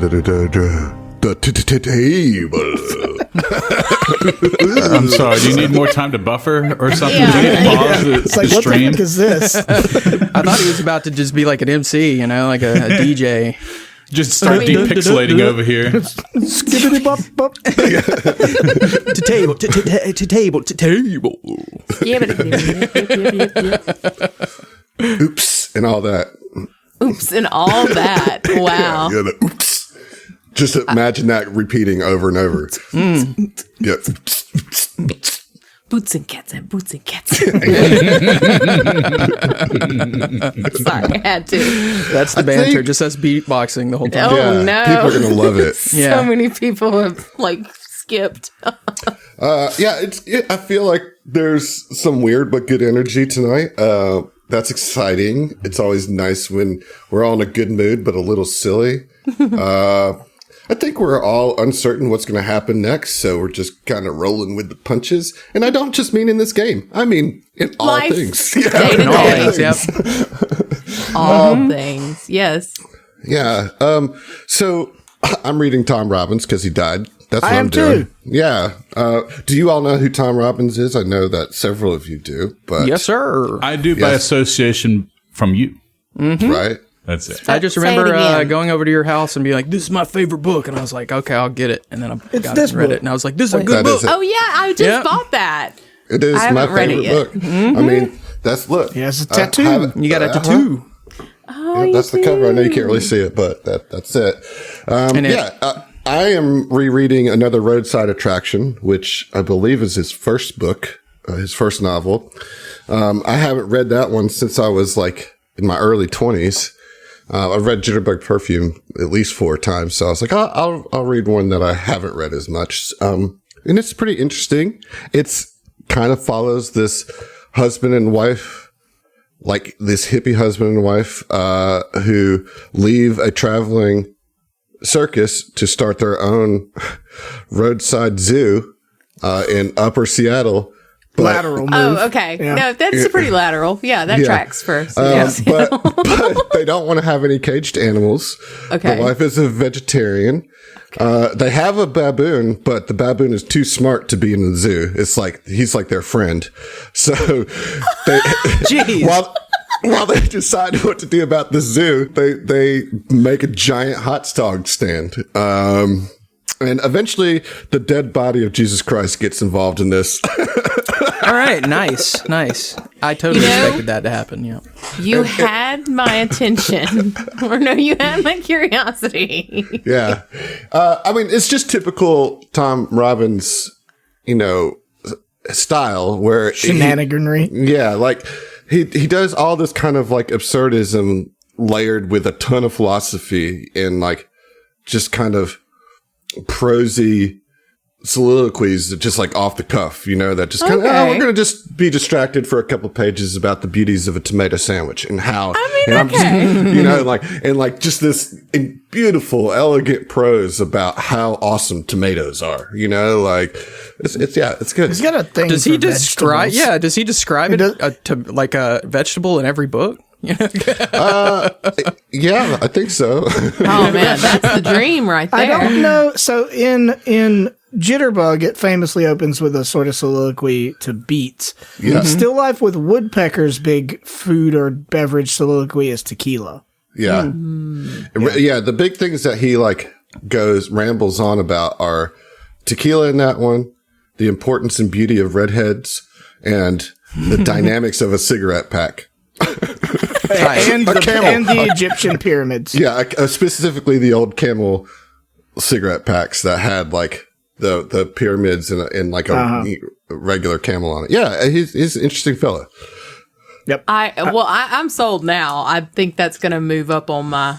table. I'm sorry. Do you need more time to buffer or something? Yeah. Do you need to pause the It's like, what the stream? heck is this? I thought he was about to just be like an MC, like a DJ. Just start depixelating over here. Skibbity bop bop. To table, to table, to table. Yeah, but Oops, and all that. oops, and all that. Wow. Yeah, the oops. Just imagine that repeating over and over. Yeah. Boots and cats and boots and cats. Sorry, I had to. That's the banter. Just us beatboxing the whole time. Oh, Yeah, no. people are gonna love it. Yeah. So many people have, skipped. I feel like there's some weird but good energy tonight. That's exciting. It's always nice when we're all in a good mood, but a little silly. I think we're all uncertain what's going to happen next, so we're just kind of rolling with the punches. And I don't just mean in this game. I mean in all Life. things. Day to All day. things, yep. All things. Yes. Yeah. So I'm reading Tom Robbins because he died. That's what I I'm am doing. too. Yeah. Do you all know who Tom Robbins is? I know that several of you do, but Yes, sir. I do by Yes. association from you. right? That's it. I just Say it remember again. going over to your house and being like, "This is my favorite book," and I was like, "Okay, I'll get it." And then I got this it and read book. it, and I was like, "This is a good That book." is it. Oh, yeah. I just Yeah. bought that. It is I my haven't read it favorite yet. book. I mean, look. He has a I tattoo. have it. You got a Uh-huh. tattoo. Oh, Yeah, that's the cover. I know you can't really see it, but that's it. And it- I am rereading Another Roadside Attraction, which I believe is his first book, his first novel. I haven't read that one since I was in my early 20s. I've read Jitterbug Perfume at least 4 times, so I was like, I'll read one that I haven't read as much. And it's pretty interesting. It's kind of follows this husband and wife, like this hippie husband and wife, who leave a traveling circus to start their own roadside zoo, in upper Seattle. But, Lateral move. Oh, okay. Yeah. No, that's pretty lateral. Yeah, that Yeah. tracks first. but they don't want to have any caged animals. Okay. The wife is a vegetarian. They have a baboon, but the baboon is too smart to be in the zoo. It's like, he's like their friend. So they, Jeez. while they decide what to do about the zoo, they make a giant hot dog stand. And eventually the dead body of Jesus Christ gets involved in this. All right, nice. I totally You know- expected that to happen. Yeah. You had my attention. Or no, you had my curiosity. Yeah. I mean, it's just typical Tom Robbins, style where Shenaniganry. he does all this kind of absurdism layered with a ton of philosophy and just kind of prosy soliloquies that just off the cuff, that just kind of, Okay. we're going to just be distracted for a couple pages about the beauties of a tomato sandwich and how, just this beautiful, elegant prose about how awesome tomatoes are, it's good. He's got a thing. Does he for describe? vegetables. Yeah. Does he describe it to like a vegetable in every book? Yeah, I think so. Oh man, that's the dream right there. I don't know. So in Jitterbug, it famously opens with a sort of soliloquy to beets. Yeah. Still Life with Woodpecker's big food or beverage soliloquy is tequila. Yeah. Yeah. The big things that he rambles on about are tequila in that one, the importance and beauty of redheads, and the dynamics of a cigarette pack. And A camel. the Egyptian pyramids. Yeah. Specifically the old Camel cigarette packs that had the pyramids and a regular camel on it. Yeah. He's an interesting fella. I'm sold now. I think that's going to move up on my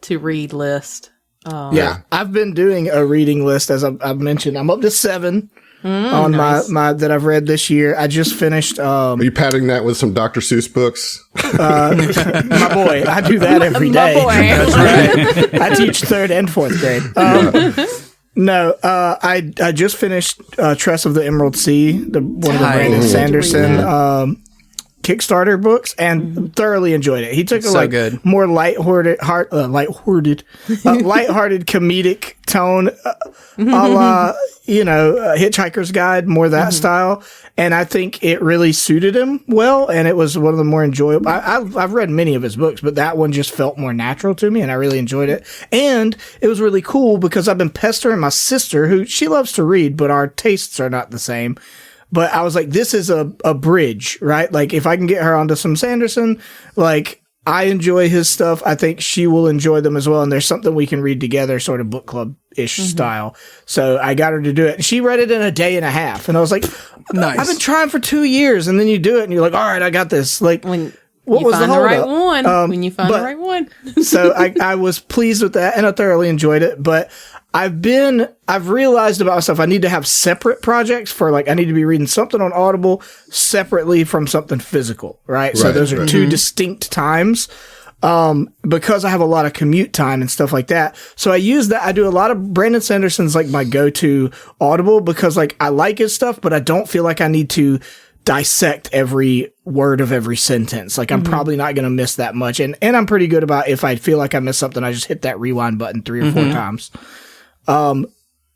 to read list. Yeah, I've been doing a reading list, as I've mentioned. I'm up to 7 on nice. my that I've read this year. I just finished Are you padding that with some Dr. Seuss books? my boy. I do that every My day. boy. That's right. I teach 3rd and 4th grade. No, I just finished Tress of the Emerald Sea, one of the Brandon Nice. Sanderson Kickstarter books and thoroughly enjoyed it. He took a so good. more lighthearted comedic tone, a la, Hitchhiker's Guide, more that style. And I think it really suited him well. And it was one of the more enjoyable. I've read many of his books, but that one just felt more natural to me and I really enjoyed it. And it was really cool because I've been pestering my sister, who she loves to read, but our tastes are not the same. But I was like, this is a bridge, right? Like, if I can get her onto some Sanderson, like, I enjoy his stuff. I think she will enjoy them as well. And there's something we can read together, sort of book club-ish style. So I got her to do it. And she read it in a day and a half. And I was like, Nice. I've been trying for 2 years. And then you do it and you're like, all right, I got this. Like, When what you was find the the right holdup? one. When you find the right one. So I was pleased with that and I thoroughly enjoyed it. But I've realized about myself, I need to have separate projects for, like, I need to be reading something on Audible separately from something physical, right? So those are two distinct times. Because I have a lot of commute time and stuff like that. So I use that. I do a lot of Brandon Sanderson's, like, my go-to Audible because, like, I like his stuff, but I don't feel like I need to dissect every word of every sentence. Like, I'm probably not going to miss that much. And I'm pretty good about, if I feel like I missed something, I just hit that rewind button 3 or 4 times.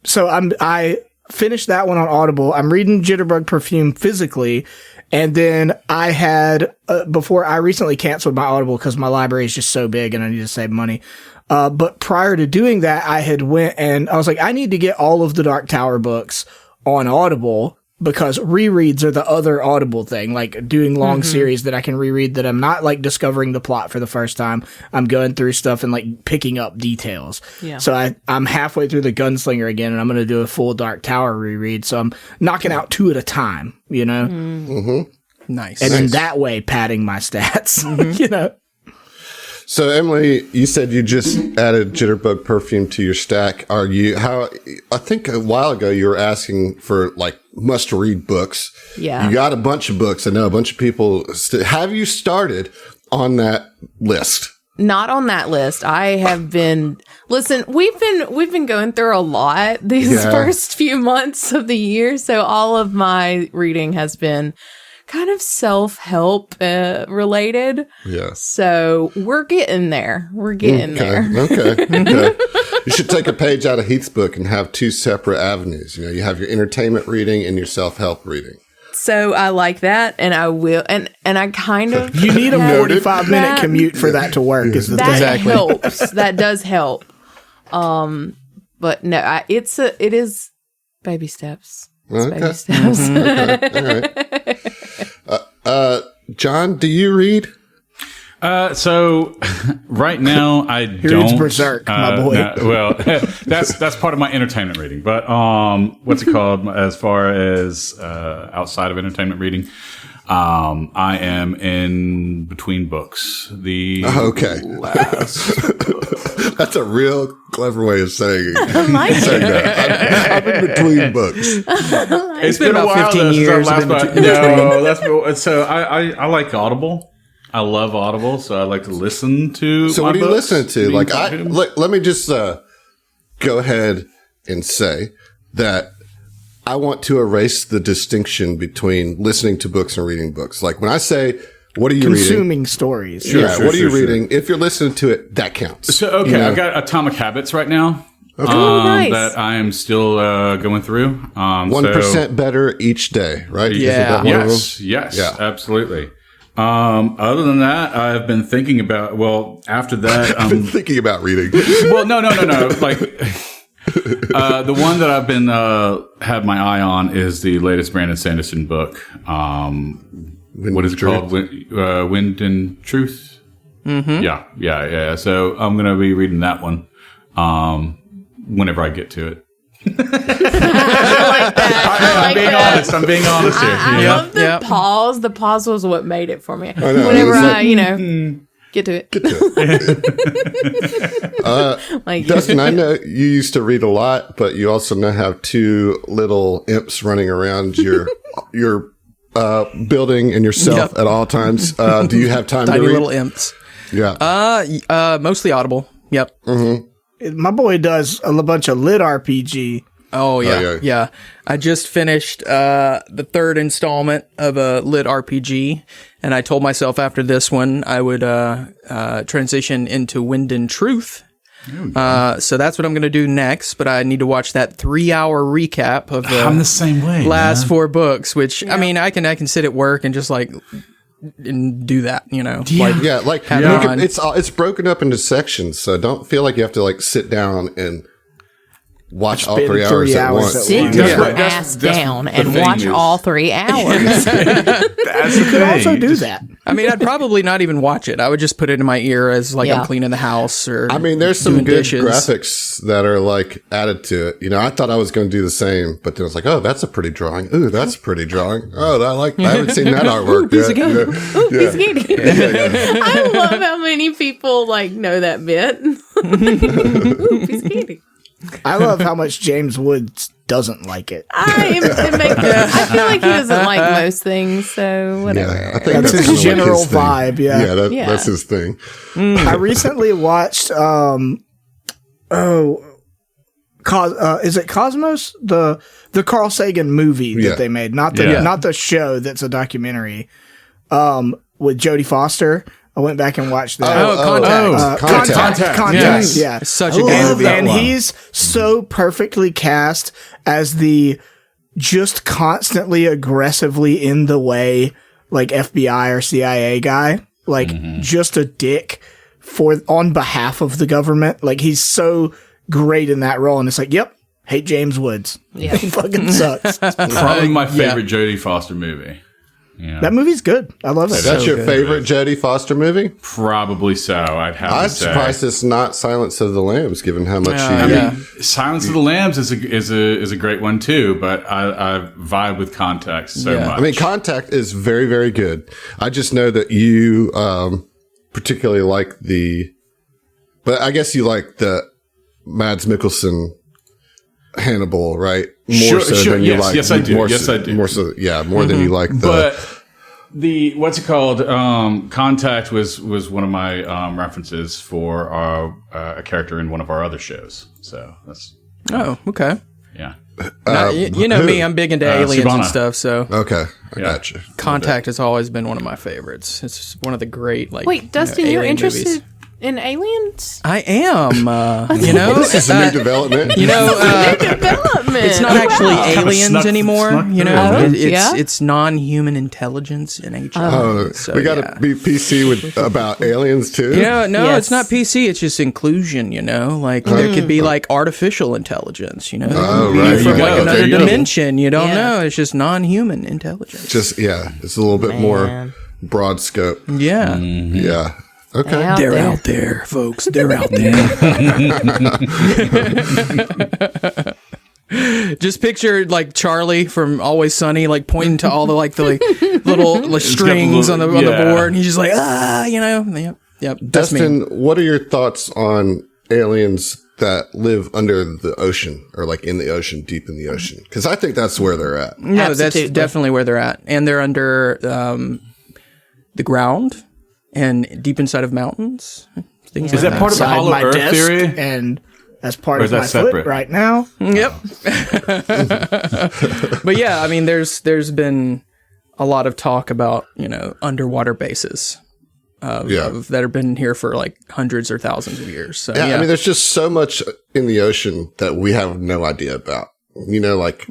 So I finished that one on Audible. I'm reading Jitterbug Perfume physically. And then I had, before I recently canceled my Audible because my library is just so big and I need to save money. But prior to doing that, I had went and I was like, I need to get all of the Dark Tower books on Audible because rereads are the other Audible thing, like doing long series that I can reread that I'm not like discovering the plot for the first time. I'm going through stuff and like picking up details. Yeah. So I'm halfway through the Gunslinger again and I'm going to do a full Dark Tower reread. So I'm knocking out 2 at a time, Nice. And in that way, padding my stats, So Emily, you said you just added Jitterbug Perfume to your stack. I think a while ago you were asking for like must read books. Yeah. You got a bunch of books. I know a bunch of people. Have you started on that list? Not on that list. I have been. Listen, we've been going through a lot these first few months of the year, so all of my reading has been kind of self-help related. Yeah. So we're getting there. We're getting there. Okay. You should take a page out of Heath's book and have 2 separate avenues. You have your entertainment reading and your self-help reading. So I like that, and I will, and I kind of you need a 45-minute commute for that to work. Is the that thing. helps. That does help. But no, it is baby steps. It's baby steps. All right. John, do you read? So right now I don't. Reads Berserk, my boy. Well, that's part of my entertainment reading. But what's it called? As far as outside of entertainment reading, I am in between books. Okay. That's a real clever way of saying that. I'm in between books. It's been a while 15 years. So I like Audible. I love Audible, so I like to listen to. So what are you listening to? Like, let me just go ahead and say that I want to erase the distinction between listening to books and reading books. Like when I say, "What are you consuming reading?" stories. Sure, what are you reading? If you're listening to it, that counts. So okay, I've got Atomic Habits right now. Nice. That I am still going through. 1% better each day, right? Yeah. Yes, absolutely. Other than that, I've been thinking about. Well, after that, I've been thinking about reading. Well, no. Like the one that I've been have my eye on is the latest Brandon Sanderson book. What is it called? Wind and Truth. Mm-hmm. Yeah. So I'm gonna be reading that one whenever I get to it. I like that. I'm being honest here. I love the pause. The pause was what made it for me. I know, Whenever like, get to it. Dustin, I know you used to read a lot, but you also now have 2 little imps running around your building and yourself at all times. Do you have time to read? Tiny little imps. Yeah. Mostly Audible. Yep. My boy does a bunch of lit RPG Oh yeah, yeah. yeah. I just finished the third installment of a lit RPG, and I told myself after this one I would transition into Wind and Truth. So that's what I'm going to do next. But I need to watch that 3-hour recap of I'm the same way. last 4 books. Which I mean, I can sit at work and just like and do that. You know, it's broken up into sections, so don't feel like you have to like sit down and watch all 3 hours at once. Sit your ass down and watch all 3 hours. You could also do that. I mean, I'd probably not even watch it. I would just put it in my ear as like I'm cleaning the house or. I mean, there's some good dishes. graphics that are like added to it. You know, I thought I was going to do the same, but then I was like, oh, that's a pretty drawing. Ooh, that's a pretty drawing. Oh, I haven't seen that artwork yet. Piece of cake. I love how many people like know that bit. Ooh, piece of cake. I love how much James Woods doesn't like it. I feel like he doesn't like most things, so whatever. Yeah, I think That's his kinda like general his thing. vibe, yeah. That's his thing. I recently watched is it Cosmos? The Carl Sagan movie that they made. Not the show that's a documentary. With Jodie Foster. I went back and watched that. Contact. Yeah. It's such a good movie. And he's so perfectly cast as the just constantly aggressively in the way, like FBI or CIA guy, like just a dick on behalf of the government. Like he's so great in that role. And it's like, yep, hate James Woods. Yeah. He fucking sucks. Probably my favorite Jodie Foster movie. Yeah. That movie's good. I love it. That's your favorite Jodie Foster movie? Probably so. I'd have I'm to say. surprised it's not Silence of the Lambs, given how much I mean, Silence of the Lambs is a great one too, but I vibe with Context so much. I mean, Contact is very, very good. I just know that you particularly like but I guess you like the Mads Mikkelsen Hannibal, right? More so than you like. Yes, I do. More Yes, so, I do. More so, yeah, more than you like the. But the what's it called? Contact was one of my references for a character in one of our other shows. So that's okay. Yeah. Now, you know me, I'm big into aliens and stuff. So okay, I got you. Contact has always been one of my favorites. It's one of the great Wait, Dustin, you're alien interested movies. in aliens? I am. You know, This is a new development. You know, Development. it's not actually aliens snuck anymore. You through. know, Yeah? it's non-human intelligence in nature. So, we got to be PC about aliens too. Yeah, no, Yes. it's not PC. It's just inclusion. You know, like there could be like artificial intelligence. You know, Oh, Be right. from You like go. another There you go. dimension. You don't Yeah. know. It's just non-human intelligence. Just it's a little bit more broad scope. Yeah. Yeah. Okay. Out They're there. out there, folks. They're out there. Just picture like Charlie from Always Sunny, like pointing to all the little like, strings on the board, and he's just like, you know, yep. That's me. Dustin, what are your thoughts on aliens that live under the ocean or like in the ocean, deep in the ocean? Because I think that's where they're at. No, that's Absolutely. definitely where they're at, and they're under the ground and deep inside of mountains. Things Is like that part of the Inside Hollow my Earth desk, theory? and that's part Or of is that my separate? foot right now. Yep. But yeah, I mean, there's been a lot of talk about, you know, underwater bases that have been here for like hundreds or thousands of years. So Yeah, I mean, there's just so much in the ocean that we have no idea about. You know, like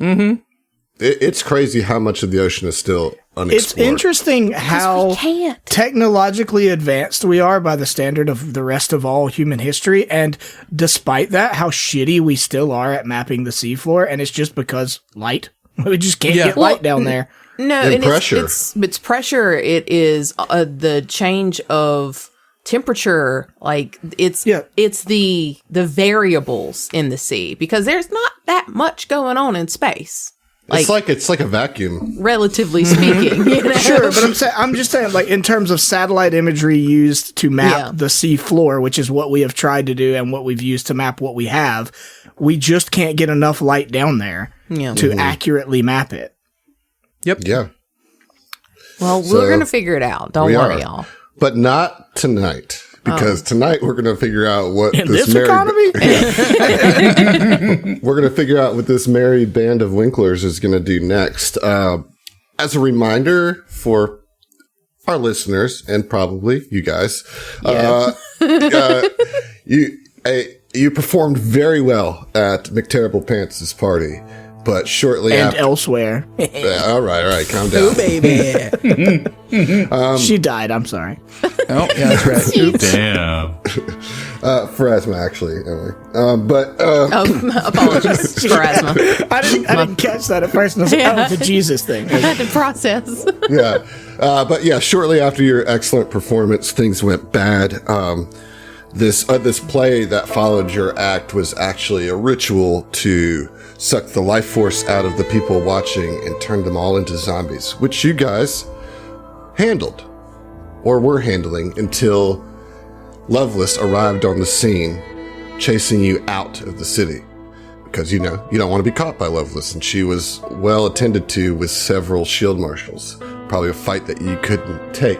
it's crazy how much of the ocean is still unexplored. It's interesting how can't. technologically advanced we are by the standard of the rest of all human history, and despite that, how shitty we still are at mapping the seafloor, and it's just because light. We just can't get light down there. No, And and pressure. It's pressure. It is the change of temperature. Like it's the variables in the sea, because there's not that much going on in space. It's like a vacuum. Relatively speaking, you know? Sure, but I'm just saying, like, in terms of satellite imagery used to map the sea floor, which is what we have tried to do and what we've used to map what we have, we just can't get enough light down there to accurately map it. Yep. Yeah. Well, So, we're gonna figure it out. Don't we worry, are. y'all. But not tonight. because tonight we're going to figure out what In this economy? we're going to figure out what this merry band of Winklers is going to do next. As a reminder for our listeners and probably you guys, you performed very well at McTerrible Pants' party, but shortly And after elsewhere. all right, calm down. Oh, baby. She died. I'm sorry. Oh, yeah, that's right. Damn. Pharasma, actually, Emily. Apologies for asthma. I didn't catch that at first. And I was like, oh, the Jesus thing. I had to process. Yeah. But yeah, shortly after your excellent performance, things went bad. This play that followed your act was actually a ritual to suck the life force out of the people watching and turn them all into zombies, which you guys handled or were handling until Lovelace arrived on the scene, chasing you out of the city. Because, you don't want to be caught by Lovelace, and she was well attended to with several shield marshals. Probably a fight that you couldn't take.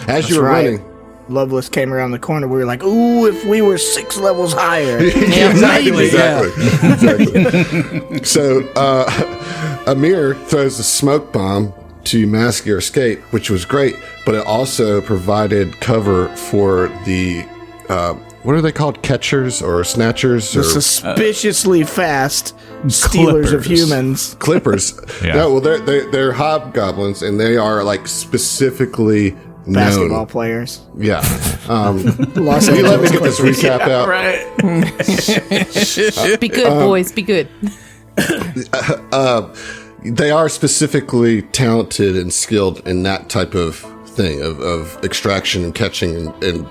As you were running... Lovelace came around the corner. We were like, ooh, if we were 6 levels higher. Exactly. So, Amir throws a smoke bomb to mask your escape, which was great, but it also provided cover for the... what are they called? Catchers or snatchers? The or suspiciously fast stealers of humans. Clippers. Yeah. No, well, they're hobgoblins, and they are like specifically Basketball known. players. Yeah. Los Will you let me get Angeles this recap out? Right. Be good, boys. Be good. They are specifically talented and skilled in that type of thing of extraction and catching and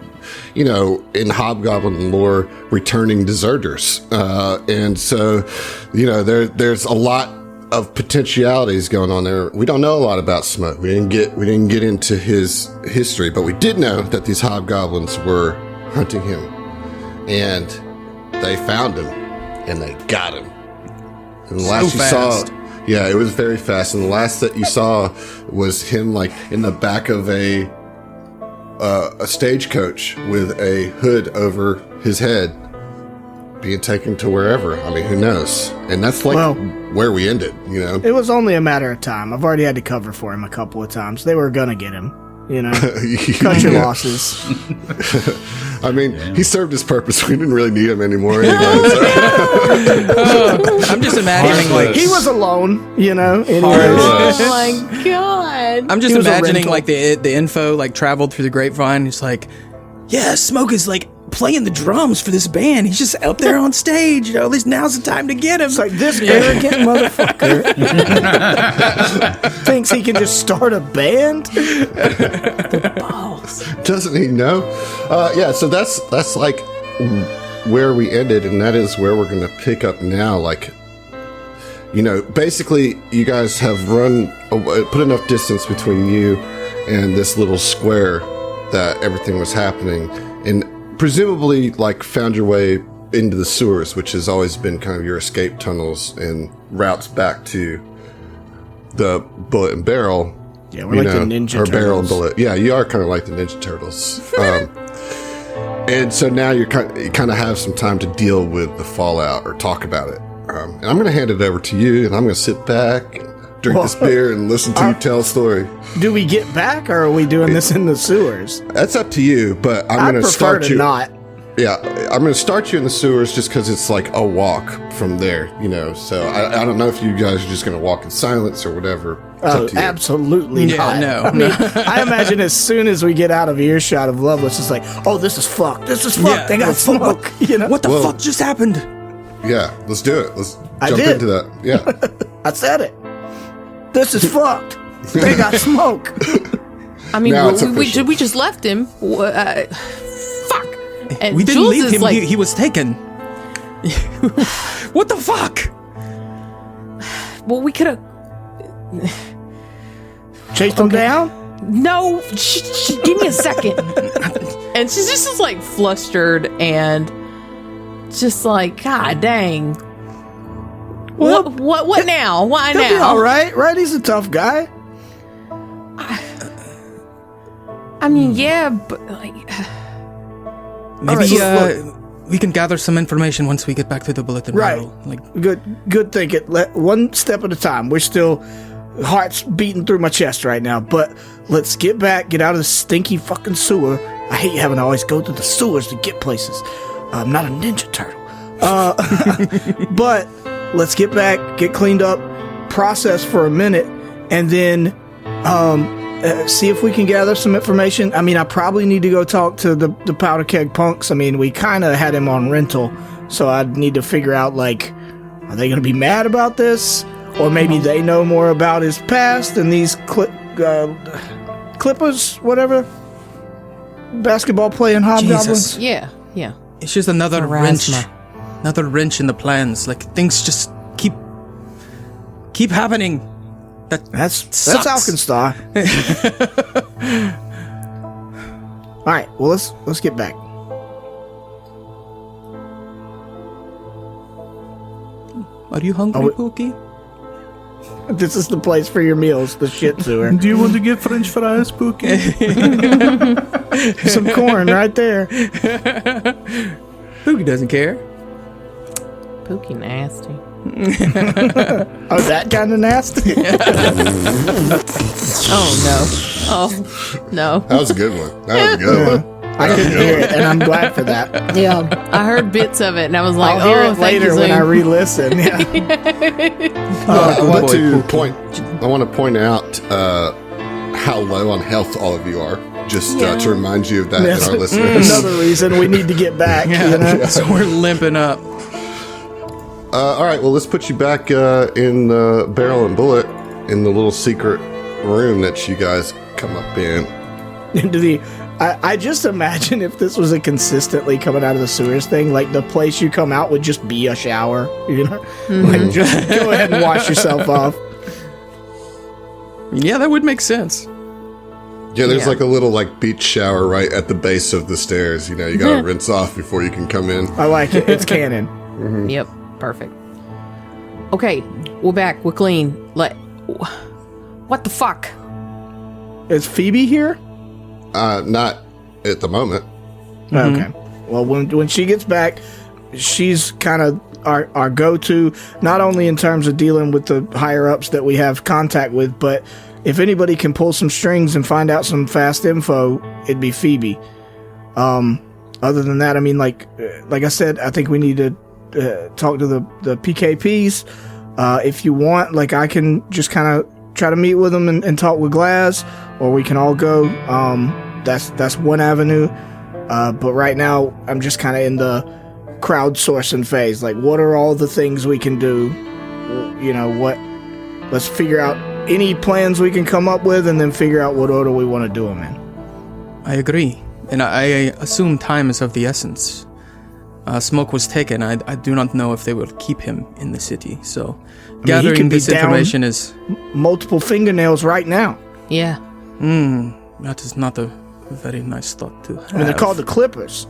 in hobgoblin lore, returning deserters. And so, there's a lot of potentialities going on there. We don't know a lot about Smoke. We didn't get into his history, but we did know that these hobgoblins were hunting him, and they found him and they got him. And the last you fast. saw, yeah, it was very fast. And the last that you saw was him like in the back of a stagecoach with a hood over his head, being taken to wherever. I mean, who knows? And that's where we ended, It was only a matter of time. I've already had to cover for him a couple of times. They were going to get him, Cut your losses. I mean, he served his purpose. We didn't really need him anymore anyway. I'm just imagining, like, He was alone, anyway. Oh my god. I'm just He was a imagining, rental. like, the info, like, traveled through the grapevine. It's like, yeah, Smoke is, like, playing the drums for this band. He's just up there on stage. At least now's the time to get him. It's like, this arrogant motherfucker thinks he can just start a band? Doesn't he know? So that's like where we ended, and that is where we're going to pick up now. Like, basically, you guys have put enough distance between you and this little square that everything was happening, and presumably, like, found your way into the sewers, which has always been kind of your escape tunnels and routes back to the Bullet and Barrel. Yeah, we're like the Ninja or Barrel and Turtles. Bullet. Yeah, you are kind of like the Ninja Turtles. And so now you kind of have some time to deal with the fallout or talk about it. And I'm going to hand it over to you, and I'm going to sit back, and drink this beer, and listen to you tell a story. Do we get back, or are we doing this in the sewers? That's up to you, but I'm I'd going to prefer start to you. not. Yeah, I'm going to start you in the sewers just because it's like a walk from there, So I don't know if you guys are just going to walk in silence or whatever. It's Oh, up to you. absolutely not. no. I mean, I imagine as soon as we get out of earshot of Lovelace, it's like, oh, this is fucked. This is fucked. Yeah, They got Smoke. What the Well- fuck just happened? Yeah, let's do it. Let's I jump did. into that. Yeah. I said it. This is fucked. They got Smoke. I mean, Now it's we official. just left him. Fuck. And We didn't Jules leave is him. like, He was taken. What the fuck? well, we could have. Chased him down? No, give me a second. And she's just like flustered and just like, God dang. Well, What now? Why He'll now? be all right, right? He's a tough guy. I mean, yeah, but like, Maybe Look. we can gather some information once we get back to the bulletin Right. barrel. Like, Good thinking. Let one step at a time. We're still hearts beating through my chest right now, but let's get back, get out of the stinky fucking sewer. I hate having to always go to the sewers to get places. I'm not a Ninja Turtle. But let's get back, get cleaned up, process for a minute, and then see if we can gather some information. I mean, I probably need to go talk to the Powder Keg punks. I mean, we kind of had him on rental, so I need to figure out, like, are they going to be mad about this? Or maybe they know more about his past than these Clippers, whatever, basketball playing hobgoblins. Jesus. Yeah. It's just another Pharasma. wrench in the plans. Like, things just keep happening. That's sucks. Alkenstar. All right, well let's get back. Are you hungry, Pookie? This is the place for your meals, the shit sewer. Do you want to get French fries, Pookie? Some corn right there. Pookie doesn't care. Pookie nasty. Oh, that kind of nasty. Oh no. Oh no. That was a good one. That was a good one. I couldn't hear it, and I'm glad for that. Yeah. I heard bits of it and I was like, I'll hear it thank later you, when I Zoom. re-listen. Yeah. I want boy, to Pookie. point out how low on health all of you are. Just to remind you of that That's in our listeners. another reason we need to get back. You know? So we're limping up. All right, well, let's put you back in Barrel and Bullet in the little secret room that you guys come up in. Into the. I just imagine if this was a consistently coming out of the sewers thing, like the place you come out would just be a shower. You know, like just go ahead and wash yourself off. Yeah, that would make sense. Yeah, there's Yeah. like a little like beach shower right at the base of the stairs. You know, you gotta rinse off before you can come in. I like it. It's canon. Yep. Perfect. Okay, we're back. We're clean. What the fuck? Is Phoebe here? Not at the moment. Okay. Well, when she gets back, she's kind of our go-to, not only in terms of dealing with the higher-ups that we have contact with, but if anybody can pull some strings and find out some fast info, it'd be Phoebe. Other than that, I mean, like I said, I think we need to talk to the PKPs. If you want, like, I can just kind of try to meet with them and talk with Glaz, or we can all go. That's one avenue. But right now, I'm just kind of in the crowdsourcing phase. Like, what are all the things we can do? You know, let's figure out any plans we can come up with, and then figure out what order we want to do them in. I agree. And I assume time is of the essence. Smoke was taken. I do not know if they will keep him in the city. So gathering could be this down information is... multiple fingernails right now. Yeah. That is not a very nice thought to have. I mean, they're called the Clippers.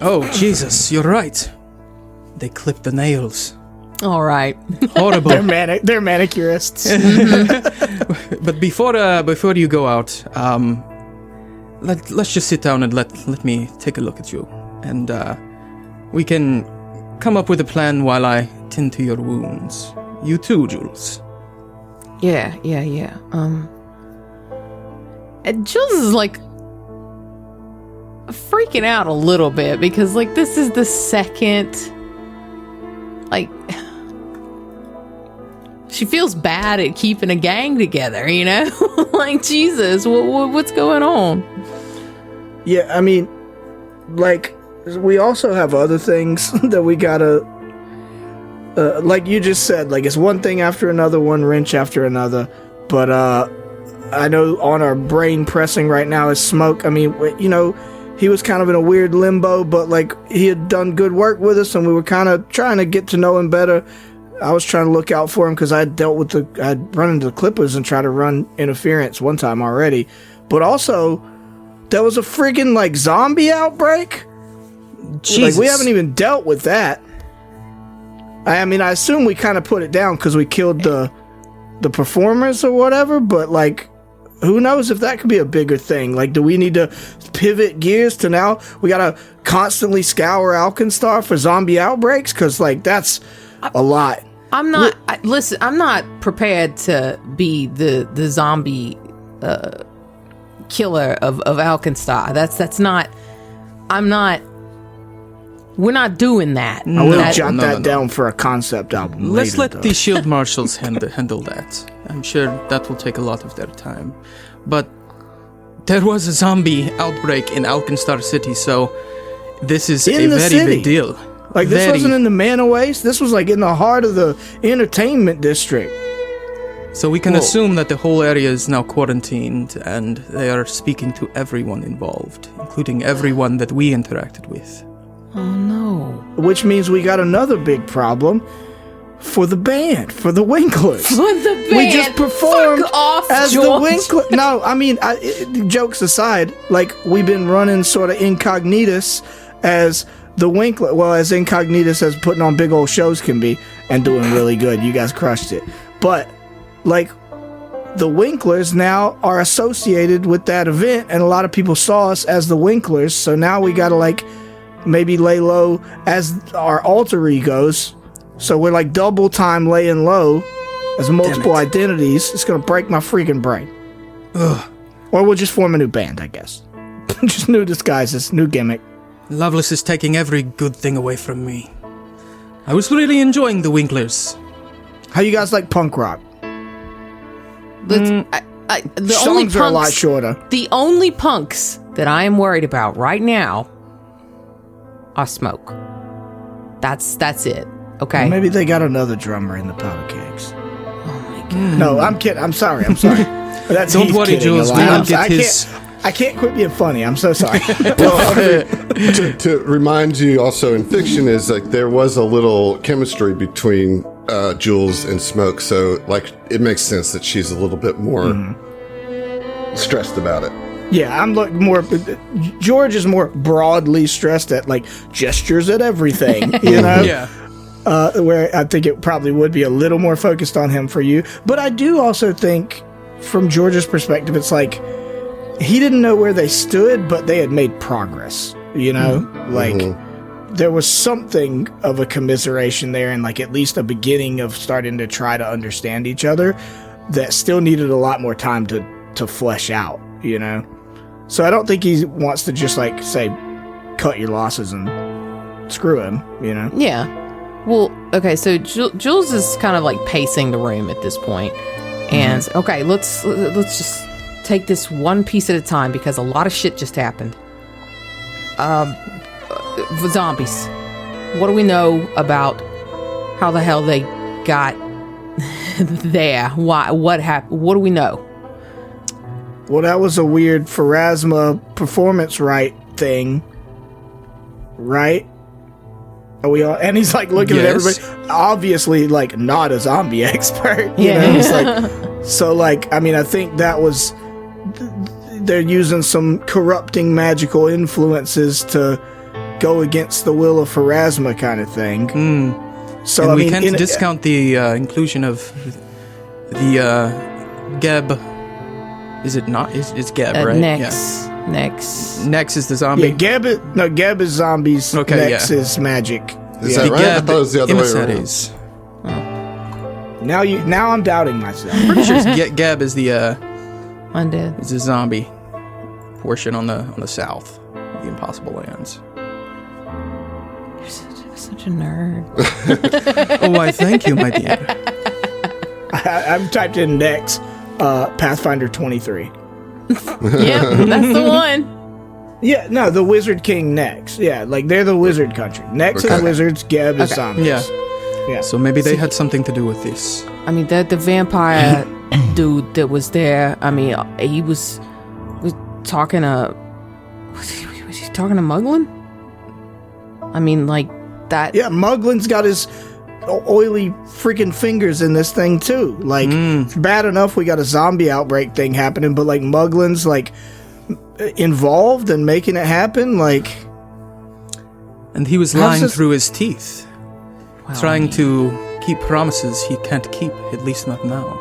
Oh, Jesus, you're right. They clip the nails. All right. Horrible. They're manicurists. But before you go out, let's just sit down and let me take a look at you, and we can come up with a plan while I tend to your wounds. You too, Jules. Yeah. And Jules is like freaking out a little bit because, like, this is the second, like, she feels bad at keeping a gang together, you know? Like, Jesus, what's going on? Yeah, I mean, like, we also have other things that we gotta, like you just said, like, it's one thing after another, one wrench after another, but, I know on our brain pressing right now is Smoke. I mean, you know, he was kind of in a weird limbo, but, like, he had done good work with us, and we were kind of trying to get to know him better. I was trying to look out for him because I'd run into the Clippers and try to run interference one time already. But also, there was a friggin', like, zombie outbreak. Jesus. Like, we haven't even dealt with that. I mean, I assume we kind of put it down because we killed the performers or whatever, but, like, who knows if that could be a bigger thing? Like, do we need to pivot gears to now we gotta constantly scour Alkenstar for zombie outbreaks? Because, like, that's a lot. I'm not. Listen, I'm not prepared to be the zombie killer of Alkenstar. That's not. I'm not. We're not doing that. I will jot that down for a concept album. Let's later, let the shield marshals handle that. I'm sure that will take a lot of their time. But there was a zombie outbreak in Alkenstar City, so this is a very big deal. Like, this wasn't in the Mana Waste. This was like in the heart of the entertainment district. So we can assume that the whole area is now quarantined, and they are speaking to everyone involved, including everyone that we interacted with. Oh no! Which means we got another big problem for the band, for the Winklers. For the band, we just performed fuck off, as George. the Winklers. No, I mean, jokes aside, like, we've been running sort of incognitus as the Winkler. Well, as incognitus as putting on big old shows can be, and doing really good. You guys crushed it, but like, the Winklers now are associated with that event, and a lot of people saw us as the Winklers. So now we gotta, like, maybe lay low as our alter egos. So we're like double time laying low as multiple identities. It's gonna break my freaking brain. Ugh. Or we'll just form a new band, I guess. Just new disguises, new gimmick. Lovelace is taking every good thing away from me. I was really enjoying the Winklers. How you guys like punk rock? The only Songs are a lot shorter. The only punks that I am worried about right now are Smoke. That's it. Okay. Well, maybe they got another drummer in the Powder Kegs. Oh my god. No, I'm kidding. I'm sorry. That's Don't he's worry, kidding Jules. a We lot. will get his. I can't quit being funny. I'm so sorry. To remind you also in fiction is like there was a little chemistry between Jules and Smoke, so like it makes sense that she's a little bit more stressed about it. Yeah, I'm more. George is more broadly stressed at like gestures at everything, you know. Yeah. Where I think it probably would be a little more focused on him for you, but I do also think, from George's perspective, it's like he didn't know where they stood, but they had made progress. You know, like there was something of a commiseration there, and like at least a beginning of starting to try to understand each other. That still needed a lot more time to flesh out. You know. So I don't think he wants to just like say, cut your losses and screw him, you know? Yeah. Well, okay, so Jules is kind of like pacing the room at this point. And okay, let's just take this one piece at a time because a lot of shit just happened. Zombies. What do we know about how the hell they got there? Why? What happened? What do we know? Well, that was a weird Pharasma performance right thing, right? Are we all? And he's like looking at everybody, obviously like not a zombie expert. You know, he's like, so like, I mean, I think that was they're using some corrupting magical influences to go against the will of Pharasma, kind of thing. So And I we mean, can't discount the inclusion of the Geb. Is it not? It's Geb, right? Nex. Nex is the zombie. Yeah, Geb is zombies. Okay, Nex is magic. Is that right? I thought it was the other way around. emissaries. Now I'm doubting myself. Pretty sure Geb is the Undead. is the zombie portion on the south, the Impossible Lands. You're such a nerd. Oh, I thank you, my dear. I've typed in Nex, Pathfinder 23. Yep, that's the one. Yeah, no, the Wizard King Nex. Yeah, like they're the wizard country. Nex is wizards, Geb is zombies. Yeah. So maybe they had something to do with this. I mean, the vampire dude that was there. I mean, he was talking to. Was he talking to Muglin? I mean, like that. Yeah, Muglin's got his oily freaking fingers in this thing too. Like, it's bad enough we got a zombie outbreak thing happening, but like Muglin's like involved and making it happen. Like, And he was How's lying this- through his teeth, Well, trying to keep promises he can't keep, at least not now.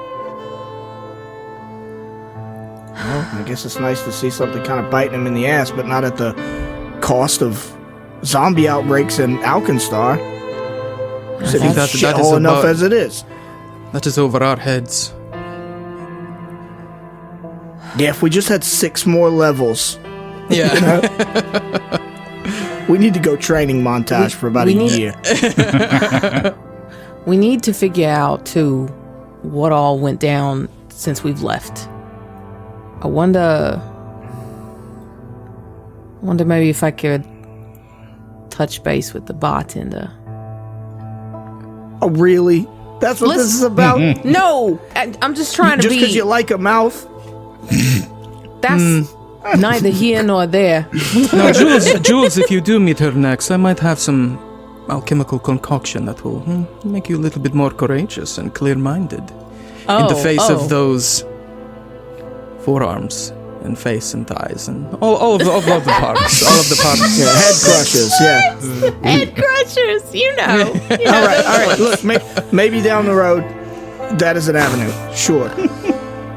I guess it's nice to see something kind of biting him in the ass, but not at the cost of zombie outbreaks in Alkenstar. City's that is shithole enough about- as it is. That is over our heads. Yeah, if we just had 6 more levels, Yeah. we need to go training montage for about a year. We need to figure out, too, what all went down since we've left. I wonder maybe if I could touch base with the bartender. Oh, really? That's what this is about? No! I'm just trying to Just because be... you like a mouth? That's neither here nor there. Now, Jules, if you do meet her next, I might have some alchemical concoction that will make you a little bit more courageous and clear-minded in the face of those forearms and face and thighs and all of the parts. All of the parts. Yeah, head crushes, yeah. Head crushers, you know. All right. Look, maybe down the road, that is an avenue. Sure.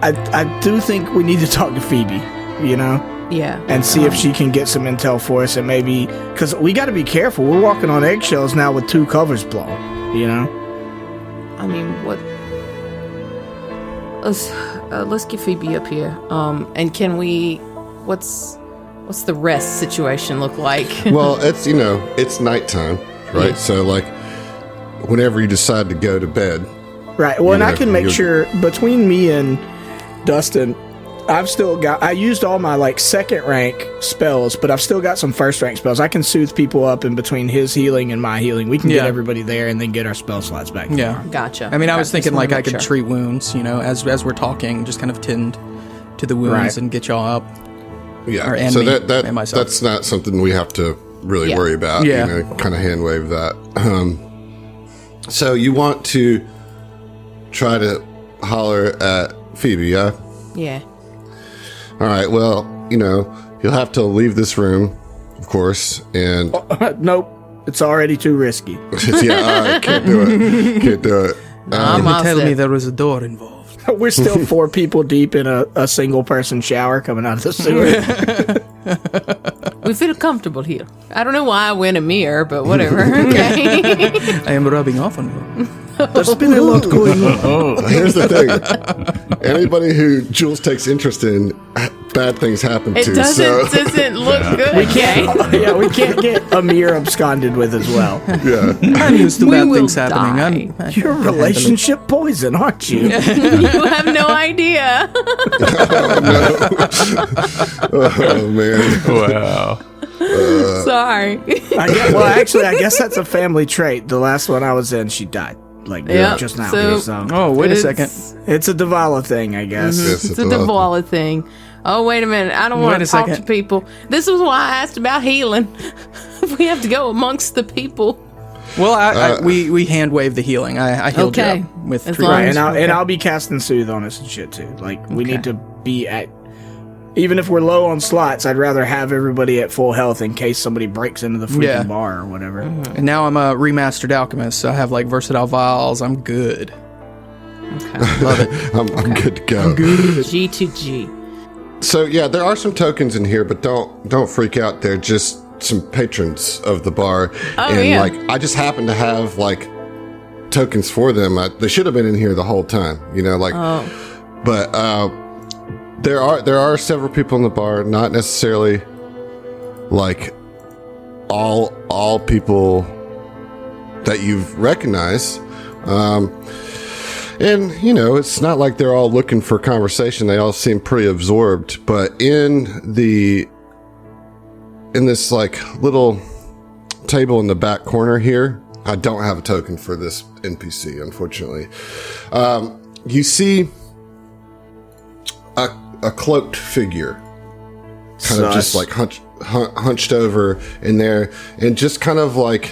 I do think we need to talk to Phoebe, you know? Yeah. And see if she can get some intel for us and maybe... Because we got to be careful. We're walking on eggshells now with 2 covers blown, you know? I mean, what... Let's get Phoebe up here. And can we... What's the rest situation look like? Well, it's nighttime, right? Yeah. So, like, whenever you decide to go to bed, Right. Well, and I know, can make you're- sure between me and Dustin, I used all my, like, 2nd rank spells, but I've still got some 1st rank spells. I can soothe people up in between his healing and my healing. We can get Yeah. everybody there and then get our spell slots back. Yeah. Gotcha. I mean, I was Gotcha. thinking Just like wanna I make could sure. treat wounds, as we're talking, just kind of tend to the wounds Right. and get y'all up. yeah. Or and so me, that and myself. that's not something we have to really Yeah. worry about. Yeah. Kind of hand wave that. So you want to try to holler at Phoebe, yeah? Yeah. All right. Well, you'll have to leave this room, of course, and Nope. It's already too risky. yeah, I can't do it. Can't do it. I'm all Tell set. me there was a door involved. We're still 4 people deep in a single person shower coming out of the sewer. We feel comfortable here. I don't know why I went a mirror, but whatever. Okay. I am rubbing off on you. There's been a lot going on. Here's the thing: anybody who Jules takes interest in, bad things happen It to. doesn't look good. We can't. Yeah, we can't get Amir absconded with as well. Yeah. I'm used to We bad will things happening. die. You're relationship poison, aren't you? You have no idea. Oh man. Wow. Sorry. I guess that's a family trait. The last one I was in, she died. Like, Yeah, just now. so- So, Oh, wait a second. it's a Dvala thing, I guess. Yes, It's a Dvola thing. Oh, wait a minute. I don't want Wait to a talk to second. people. This is why I asked about healing. We have to go amongst the people. Well, we hand wave the healing. I healed Okay. you up with As three. long Right, as- and I'll be casting Soothe on us and shit, too. Like, we Okay. need to be at... Even if we're low on slots, I'd rather have everybody at full health in case somebody breaks into the freaking Yeah. bar or whatever. Mm-hmm. And now I'm a remastered alchemist, so I have like versatile vials. I'm good. Okay. Love it. I'm good to go. G to G. So yeah, there are some tokens in here, but don't freak out. They're just some patrons of the bar, and yeah. like I just happen to have like tokens for them. They should have been in here the whole time, But there are several people in the bar, not necessarily like all people that you've recognized. And, it's not like they're all looking for conversation. They all seem pretty absorbed. But in this like little table in the back corner here, I don't have a token for this NPC, unfortunately. You see a cloaked figure kind of just like hunched over in there and just kind of like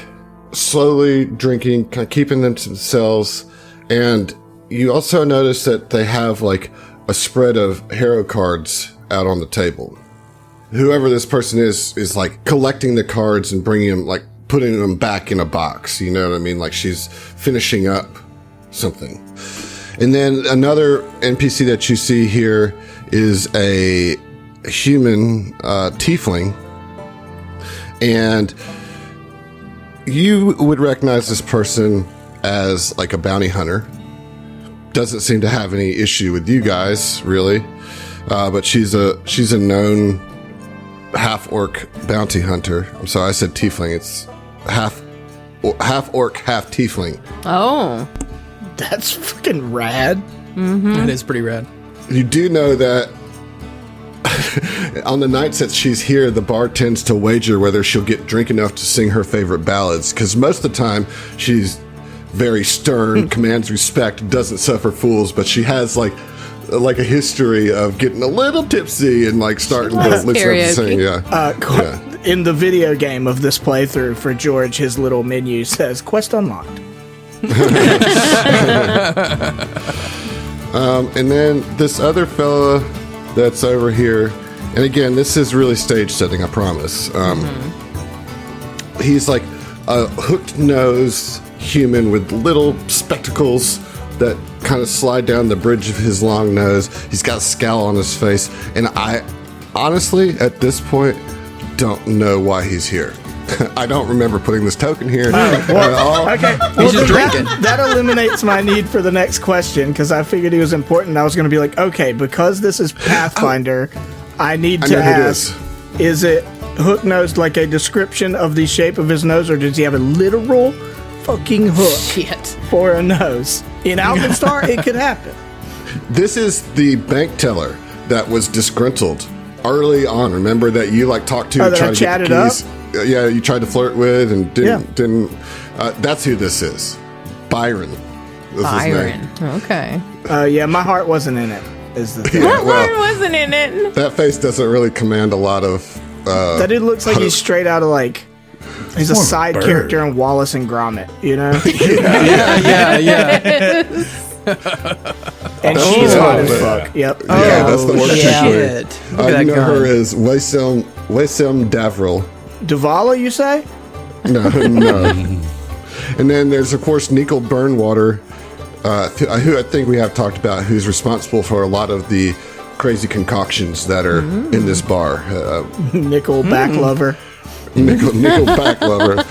slowly drinking, kind of keeping them to themselves. And you also notice that they have like a spread of hero cards out on the table. Whoever this person is like collecting the cards and bringing them, like putting them back in a box. You know what I mean? Like she's finishing up something. And then another NPC that you see here is a human tiefling, and you would recognize this person as like a bounty hunter. Doesn't seem to have any issue with you guys, really. But she's a known half-orc bounty hunter. I'm sorry, I said tiefling. It's half-orc, half-tiefling. Oh. That's fucking rad. That is pretty rad. You do know that on the nights that she's here, the bar tends to wager whether she'll get drink enough to sing her favorite ballads, because most of the time she's very stern, commands respect, doesn't suffer fools, but she has like a history of getting a little tipsy and like starting to listen up and sing. Yeah. In the video game of this playthrough for George, his little menu says quest unlocked. And then this other fella that's over here, and again, this is really stage setting, I promise. He's like a hooked-nosed human with little spectacles that kind of slide down the bridge of his long nose. He's got a scowl on his face, and I honestly, at this point, don't know why he's here. I don't remember putting this token here at all. Okay, He's just drinking. That eliminates my need for the next question, because I figured he was important. I was going to be like, okay, because this is Pathfinder, I need to ask, is it hook-nosed like a description of the shape of his nose, or does he have a literal fucking hook Shit. for a nose? In Alkenstar, it could happen. This is the bank teller that was disgruntled early on. Remember that you like talked to Oh, and that I tried to get chatted the keys? Yeah, you tried to flirt with and didn't. That's who this is. Byron. Is his name. Okay. Yeah, my heart wasn't in it, is the thing. Yeah, Mine well, wasn't in it. that face doesn't really command a lot of. That dude looks like he's straight out of like. He's a side character in Wallace and Gromit, you know? Yeah. And she's hot as fuck. Yep. Yeah, that's the word. Shit. Look at that You know gun. her as Wasim Davril. Duvala, you say? No. And then there's, of course, Nickel Burnwater, who I think we have talked about, who's responsible for a lot of the crazy concoctions that are in this bar. Nickel back lover. Nickel back lover.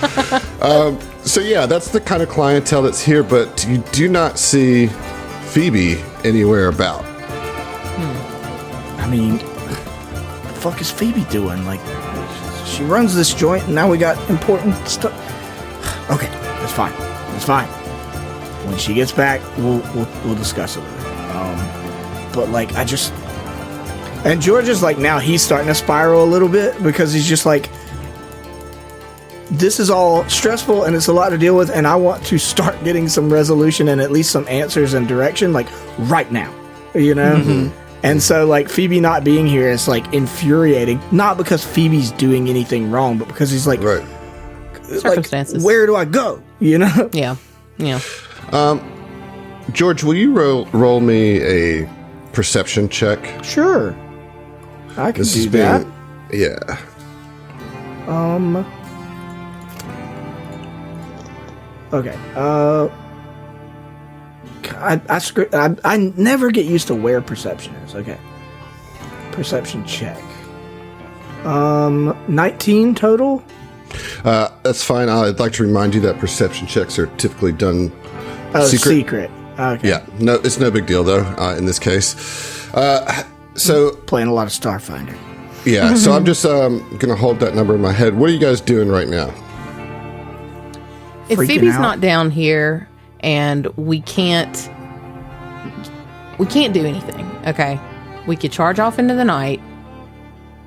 So yeah, that's the kind of clientele that's here, but you do not see Phoebe anywhere about. I mean, the fuck is Phoebe doing? Like, she runs this joint, and now we got important stuff. Okay, that's fine. That's fine. When she gets back, we'll discuss it. But like, and George is like, now he's starting to spiral a little bit, because he's just like, this is all stressful and it's a lot to deal with, and I want to start getting some resolution and at least some answers and direction, like right now, you know? And so like Phoebe not being here is like infuriating, not because Phoebe's doing anything wrong, but because he's like, Right. Circumstances. where do I go? You know? Yeah. Yeah. George, will you roll me a perception check? Sure. I can This do is that. yeah. Okay. I never get used to where perception is. Okay. Perception check. 19 total? That's fine. I'd like to remind you that perception checks are typically done Oh, secret. secret. Okay. Yeah, no, it's no big deal though. In this case, so Playing a lot of Starfinder. yeah, so I'm just gonna hold that number in my head. What are you guys doing right now? If Freaking Phoebe's out. not down here and we can't do anything, okay? We could charge off into the night,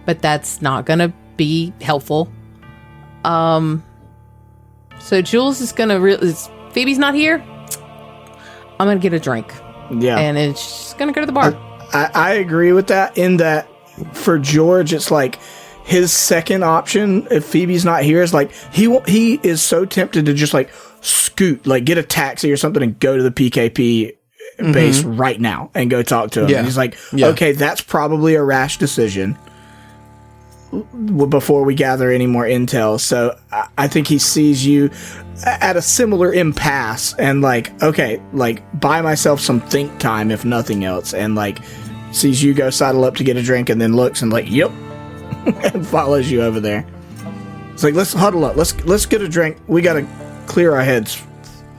but that's not going to be helpful. So Jules is going to Phoebe's not here. I'm going to get a drink. Yeah. And it's just going to go to the bar. I agree with that, in that for George, it's like his second option, if Phoebe's not here, is like he is so tempted to just like scoot, like get a taxi or something and go to the PKP base right now and go talk to him. Yeah. And he's like, Yeah. okay, that's probably a rash decision before we gather any more intel. So I think he sees you at a similar impasse and like, okay, like buy myself some think time if nothing else, and like sees you go sidle up to get a drink, and then looks and like, yep, and follows you over there. It's like, let's huddle up. Let's get a drink. We got to clear our heads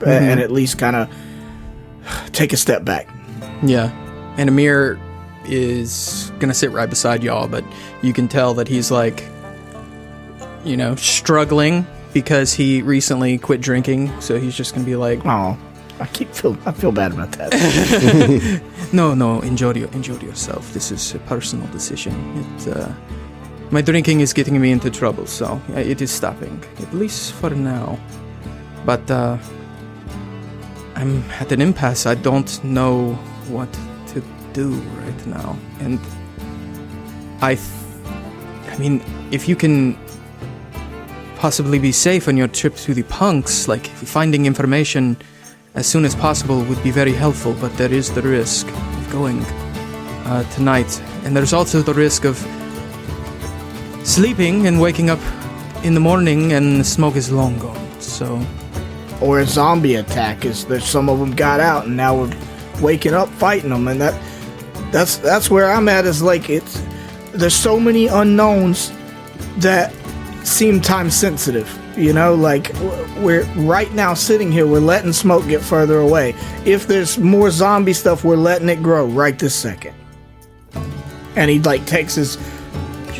and at least kind of take a step back. Yeah. And Amir is going to sit right beside y'all, but you can tell that he's like, struggling because he recently quit drinking. So he's just going to be like, oh, I feel bad about that. No, enjoy yourself. This is a personal decision. My drinking is getting me into trouble, so it is stopping, at least for now. But I'm at an impasse. I don't know what to do right now. And I mean, if you can possibly be safe on your trip to the punks, like finding information as soon as possible would be very helpful, but there is the risk of going tonight. And there's also the risk of sleeping and waking up in the morning and the smoke is long gone, so... Or a zombie attack, there's some of them got out and now we're waking up fighting them, and that's where I'm at, is like, there's so many unknowns that seem time sensitive, like we're right now sitting here, we're letting smoke get further away. If there's more zombie stuff, we're letting it grow right this second. And he like takes his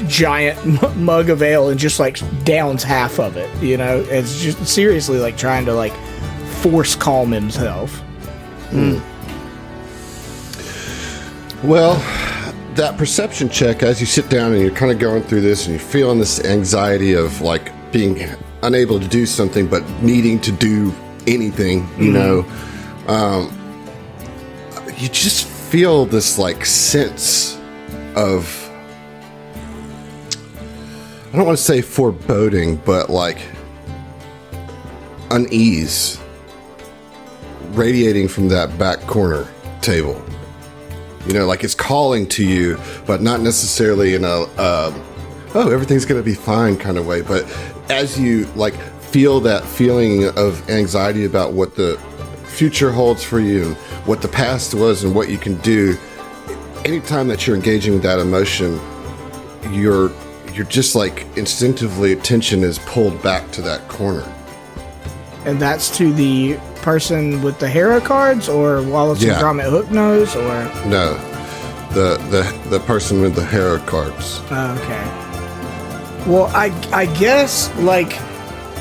giant mug of ale and just like downs half of it, it's just seriously like trying to like force calm himself. Well, that perception check, as you sit down and you're kind of going through this and you're feeling this anxiety of like being unable to do something but needing to do anything, you just feel this like sense of, I don't want to say foreboding, but like unease radiating from that back corner table. Like it's calling to you, but not necessarily in a, everything's going to be fine kind of way. But as you like feel that feeling of anxiety about what the future holds for you and what the past was and what you can do, anytime that you're engaging with that emotion, you're just like instinctively attention is pulled back to that corner. And that's to the person with the hero cards, or Wallace and Gromit Hooknose, or no, the person with the hero cards. Okay. Well, I guess like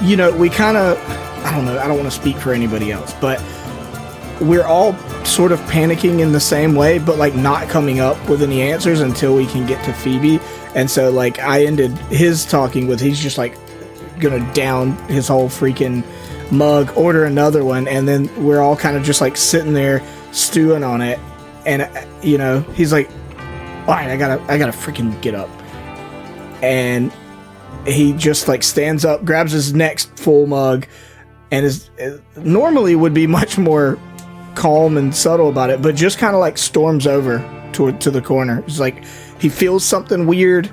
we kind of, I don't know, I don't want to speak for anybody else, but we're all sort of panicking in the same way, but like not coming up with any answers until we can get to Phoebe. And so like I ended his talking with, he's just like gonna down his whole freaking mug, order another one, and then we're all kind of just like sitting there stewing on it. And he's like, all right, I gotta freaking get up. And he just like stands up, grabs his next full mug, and is normally would be much more calm and subtle about it, but just kind of like storms over to the corner. It's like he feels something weird,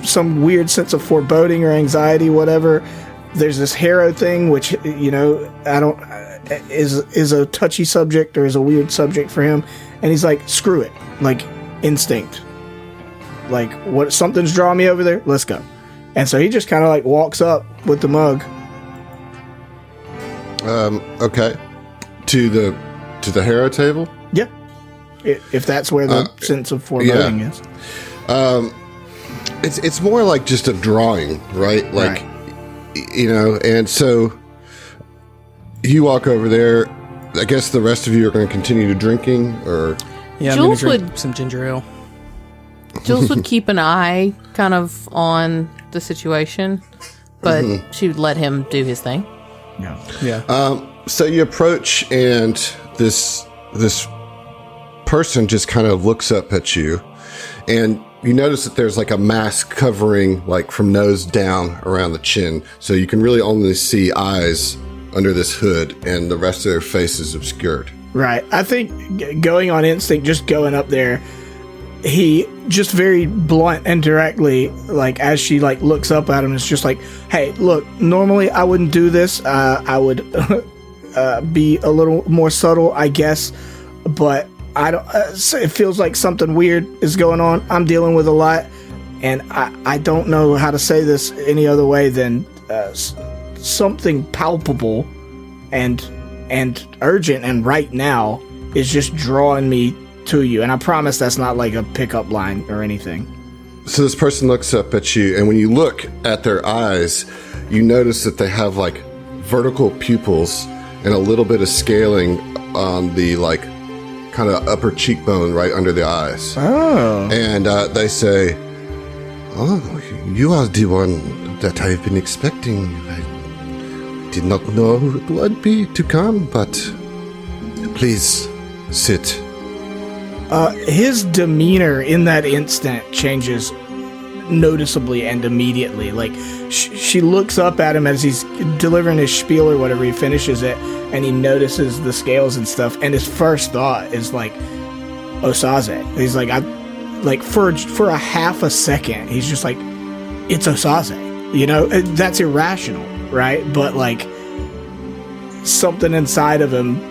some weird sense of foreboding or anxiety, whatever. There's this hero thing, which I don't is a touchy subject or is a weird subject for him, and he's like, screw it, like instinct, like what, something's drawing me over there, let's go. And so he just kind of like walks up with the mug. Okay, to the hero table. Yeah, if that's where the sense of foreboding is. It's more like just a drawing, right? Like, and so you walk over there. I guess the rest of you are going to continue to drinking, or yeah, Jules I'm gonna drink some ginger ale. Jules would keep an eye kind of on the situation, but she would let him do his thing. Yeah. So you approach, and this person just kind of looks up at you, and you notice that there's like a mask covering like from nose down around the chin, so you can really only see eyes under this hood, and the rest of their face is obscured. Right. I think going on instinct, just going up there, he just very blunt and directly, like as she like looks up at him, it's just like, hey, look, normally I wouldn't do this. I would be a little more subtle, I guess, but I don't. So it feels like something weird is going on. I'm dealing with a lot, and I don't know how to say this any other way than something palpable and urgent and right now is just drawing me to you. And I promise that's not like a pickup line or anything. So this person looks up at you, and when you look at their eyes, you notice that they have like vertical pupils and a little bit of scaling on the like kind of upper cheekbone right under the eyes. Oh. And they say, "Oh, you are the one that I've been expecting. I did not know who it would be to come, but please sit." His demeanor in that instant changes noticeably and immediately. Like, she looks up at him as he's delivering his spiel or whatever. He finishes it, and he notices the scales and stuff, and his first thought is like, Osaze. He's like, for a half a second, he's just like, it's Osaze. You know, that's irrational, right? But like, something inside of him,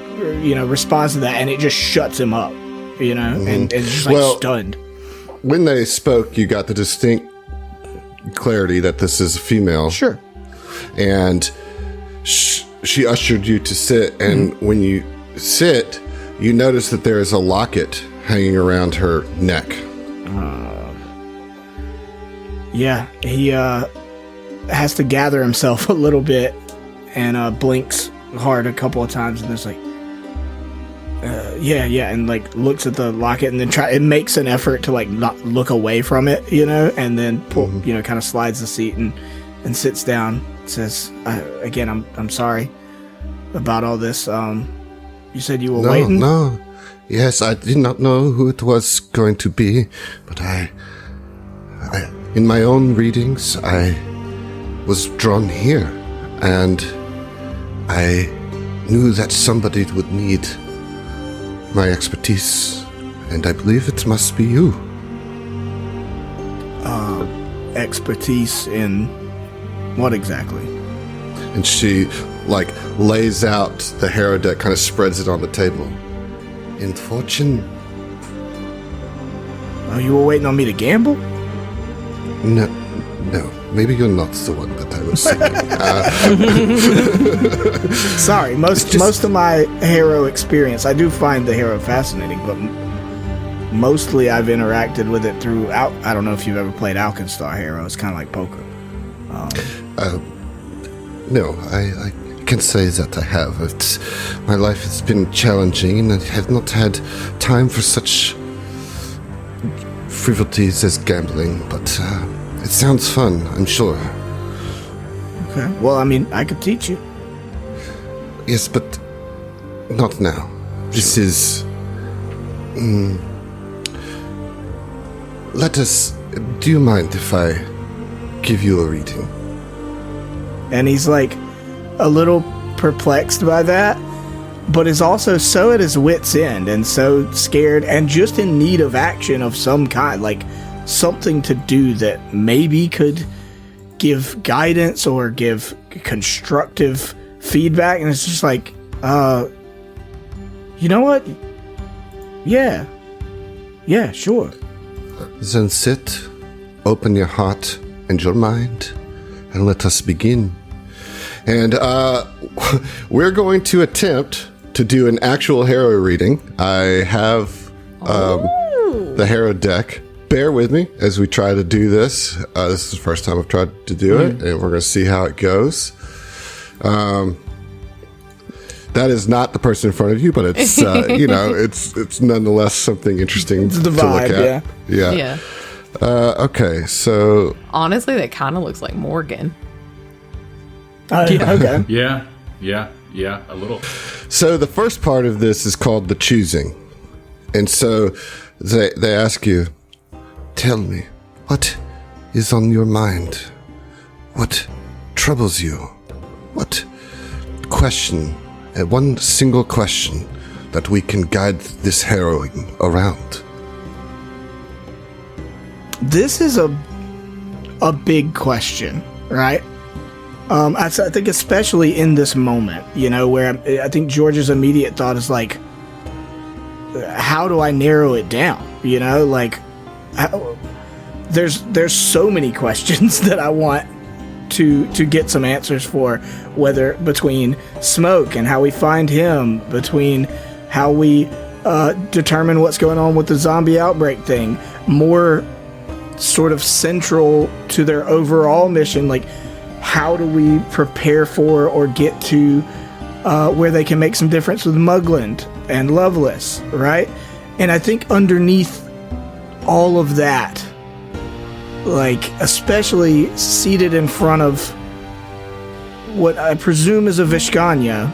you know, responds to that, and it just shuts him up. You know, and it's just like stunned. When they spoke, you got the distinct clarity that this is a female. Sure. And she ushered you to sit, and when you sit, you notice that there is a locket hanging around her neck. Yeah, he has to gather himself a little bit and blinks hard a couple of times, and there's like, yeah, and like looks at the locket and then it makes an effort to like not look away from it, you know, and then you know, kind of slides the seat and sits down. Says, again, I'm sorry about all this. You said you were waiting? No. Yes, I did not know who it was going to be, but I in my own readings, I was drawn here, and I knew that somebody would need my expertise, and I believe it must be you. Expertise in what exactly? And she, like, lays out the Harrow deck, kind of spreads it on the table. In fortune? Oh, you were waiting on me to gamble? No. Maybe you're not the one that I was thinking. Sorry, most of my Harrow experience, I do find the Harrow fascinating, but mostly I've interacted with it throughout. I don't know if you've ever played Alkenstar Harrow. It's kind of like poker. No, I can say that I have. My life has been challenging, and I have not had time for such frivolities as gambling, but it sounds fun, I'm sure. Okay. Well, I mean, I could teach you. Yes, but not now. This is... Do you mind if I give you a reading? And he's like a little perplexed by that, but is also so at his wit's end and so scared and just in need of action of some kind, like something to do that maybe could give guidance or give constructive feedback. And it's just like, you know what? Yeah, sure. Then sit, open your heart and your mind, and let us begin. And we're going to attempt to do an actual Harrow reading. I have the Harrow deck. Bear with me as we try to do this. This is the first time I've tried to do it, and we're going to see how it goes. That is not the person in front of you, but it's you know, it's nonetheless something interesting it's the to vibe, look at. Yeah. Okay, so honestly, that kind of looks like Morgan. Okay. Yeah, a little. So the first part of this is called the choosing. And so they ask you, tell me, what is on your mind? What troubles you? What question, one single question that we can guide this harrowing around? This is a big question, right? I think especially in this moment, you know, where I think George's immediate thought is like, how do I narrow it down? You know, like, there's so many questions that I want to get some answers for, whether between Smoke and how we find him, between how we determine what's going on with the zombie outbreak thing, more sort of central to their overall mission, like how do we prepare for or get to where they can make some difference with Mugland and Loveless, right? And I think underneath all of that, like especially seated in front of what I presume is a Vishkanya,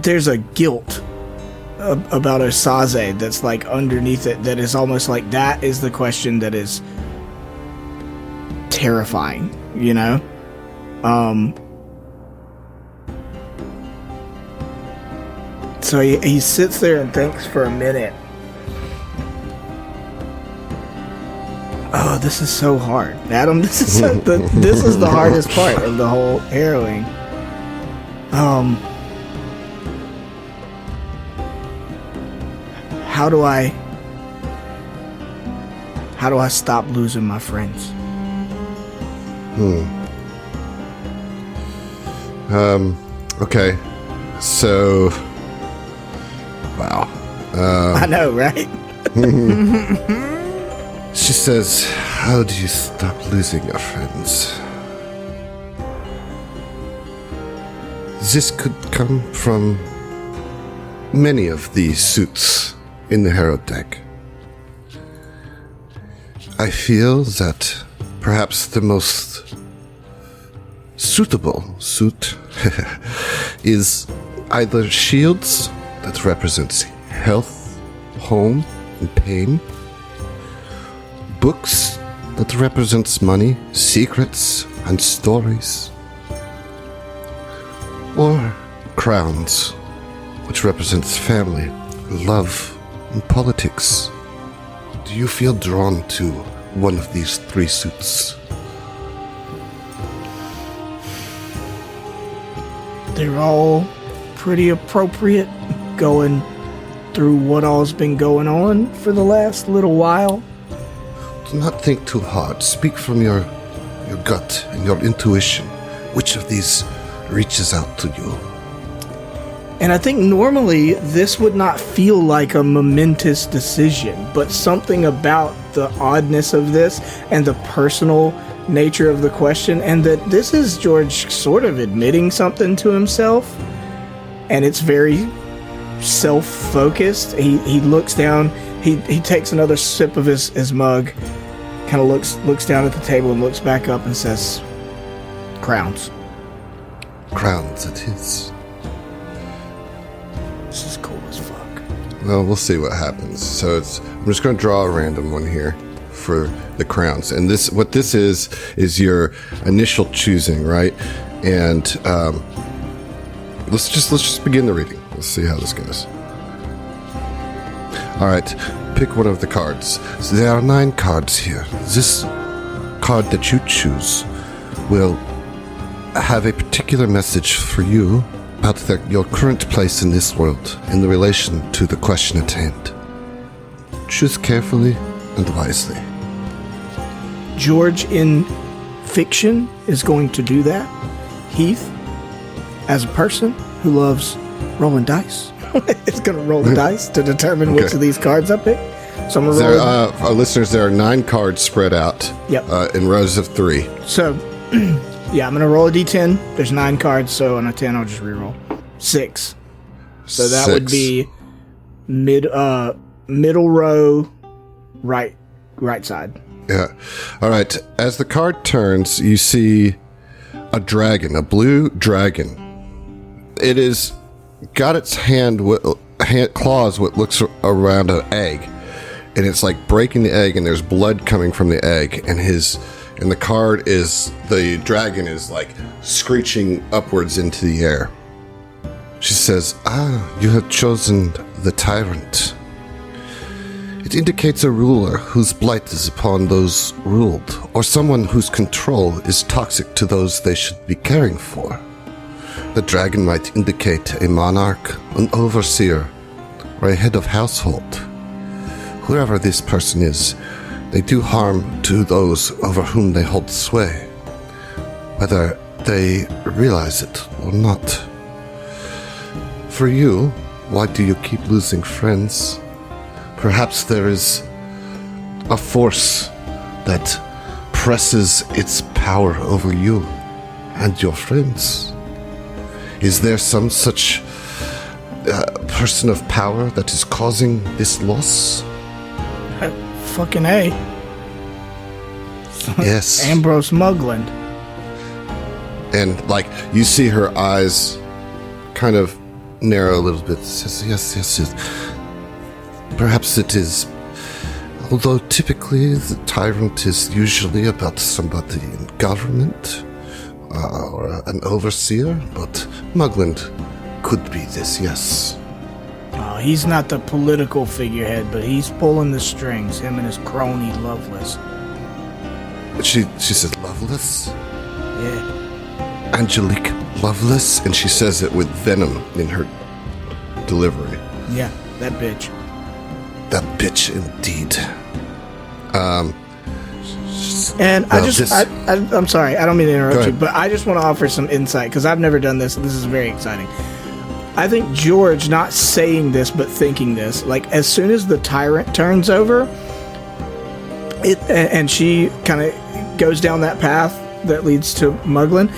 there's a guilt about Osaze that's like underneath it, that is almost like that is the question that is terrifying, you know? So he sits there and thinks for a minute. Oh, this is so hard, Adam. This is this is the hardest part of the whole harrowing. How do I stop losing my friends? Okay. So, wow. I know, right? She says, how do you stop losing your friends? This could come from many of the suits in the Herald deck. I feel that perhaps the most suitable suit is either shields that represents health, home, and pain, books that represents money, secrets, and stories, or crowns, which represents family, love, and politics. Do you feel drawn to one of these three suits? They're all pretty appropriate, going through what all's been going on for the last little while. Do not think too hard. Speak from your gut and your intuition. Which of these reaches out to you? And I think normally this would not feel like a momentous decision, but something about the oddness of this and the personal nature of the question, and that this is George sort of admitting something to himself, and it's very self-focused. He looks down, he takes another sip of his mug, kind of looks down at the table and looks back up and says, crowns. Crowns it is. This is cool as fuck. Well, we'll see what happens. So I'm just going to draw a random one here for the crowns. And what this is your initial choosing, right? And let's just begin the reading. Let's see how this goes. All right, pick one of the cards. So there are 9 cards here. This card that you choose will have a particular message for you about your current place in this world in the relation to the question at hand. Choose carefully and wisely. George in fiction is going to do that. Heath, as a person who loves rolling dice, is going to roll the dice to determine which of these cards I pick. So I'm going to roll. Our listeners, there are 9 cards spread out in rows of 3. So, yeah, I'm going to roll a d10. There's 9 cards, so on a 10, I'll just reroll. 6. So that would be middle row, right side. Yeah. All right. As the card turns, you see a dragon, a blue dragon. It is got its claws what looks around an egg, and it's like breaking the egg, and there's blood coming from the egg, and the card is the dragon is like screeching upwards into the air. She says, you have chosen the tyrant. It indicates a ruler whose blight is upon those ruled, or someone whose control is toxic to those they should be caring for. The dragon might indicate a monarch, an overseer, or a head of household. Whoever this person is, they do harm to those over whom they hold sway, whether they realize it or not. For you, why do you keep losing friends? Perhaps there is a force that presses its power over you and your friends. Is there some such person of power that is causing this loss? Fucking A. Yes. Ambrose Mugland. And, like, you see her eyes kind of narrow a little bit. Says, yes. Perhaps it is. Although typically the tyrant is usually about somebody in government or an overseer, but Mugland could be this, yes. Oh, he's not the political figurehead, but he's pulling the strings, him and his crony Loveless. She says, Loveless? Yeah. Angelique Loveless? And she says it with venom in her delivery. Yeah, that bitch. That bitch indeed. And well, I'm sorry, I don't mean to Go interrupt you, ahead. but I just want to offer some insight, because I've never done this, and this is very exciting. I think George, not saying this, but thinking this, like, as soon as the tyrant turns over, and she kind of goes down that path that leads to Muglin,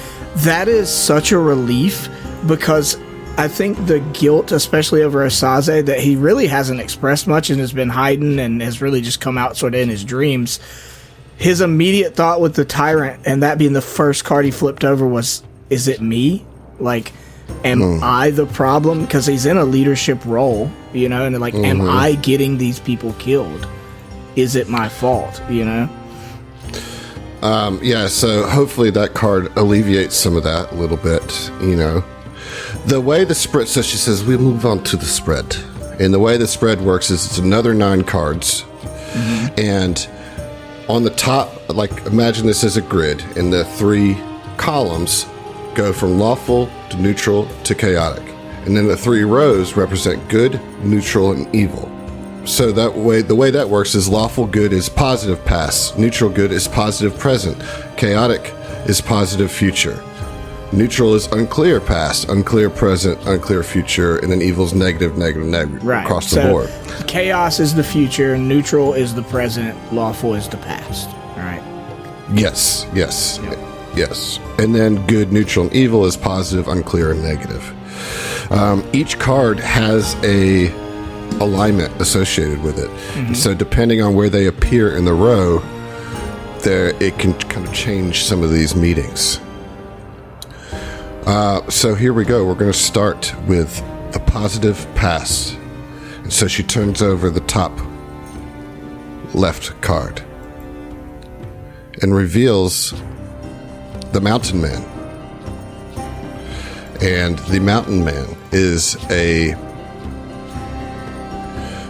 that is such a relief, because I think the guilt, especially over Asaze, that he really hasn't expressed much and has been hiding and has really just come out sort of in his dreams. His immediate thought with the tyrant, and that being the first card he flipped over, was, is it me? Like, am I the problem? Because he's in a leadership role, you know, and like, am I getting these people killed? Is it my fault, you know? Yeah, so hopefully that card alleviates some of that a little bit, you know. The way the spread, so she says, we move on to the spread. And the way the spread works is it's another 9 cards. And on the top, like, imagine this as a grid, and the 3 columns go from lawful to neutral to chaotic. And then the 3 rows represent good, neutral, and evil. So that way, the way that works is lawful good is positive past, neutral good is positive present, chaotic is positive future. Neutral is unclear past, unclear present, unclear future, and then evil's negative Right. across so the board. Chaos is the future, neutral is the present, lawful is the past. All right. Yes. And then good, neutral, and evil is positive, unclear, and negative. Each card has a alignment associated with it. And so depending on where they appear in the row, it can kind of change some of these meetings. So here we go. We're going to start with the positive past. And so she turns over the top left card and reveals the Mountain Man. And the Mountain Man is a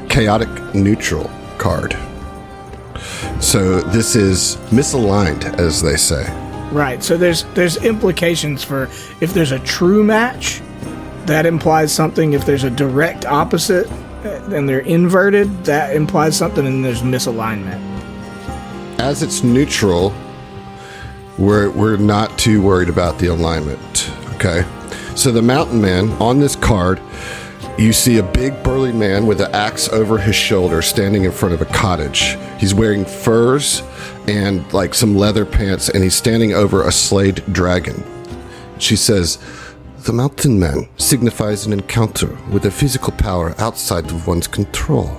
chaotic neutral card. So this is misaligned, as they say. Right. So there's implications for if there's a true match, that implies something. If there's a direct opposite and they're inverted, that implies something, and there's misalignment. As it's neutral, we're not too worried about the alignment. Okay. So the Mountain Man on this card, you see a big burly man with an axe over his shoulder standing in front of a cottage. He's wearing furs and like some leather pants, and he's standing over a slayed dragon. She says, the Mountain Man signifies an encounter with a physical power outside of one's control.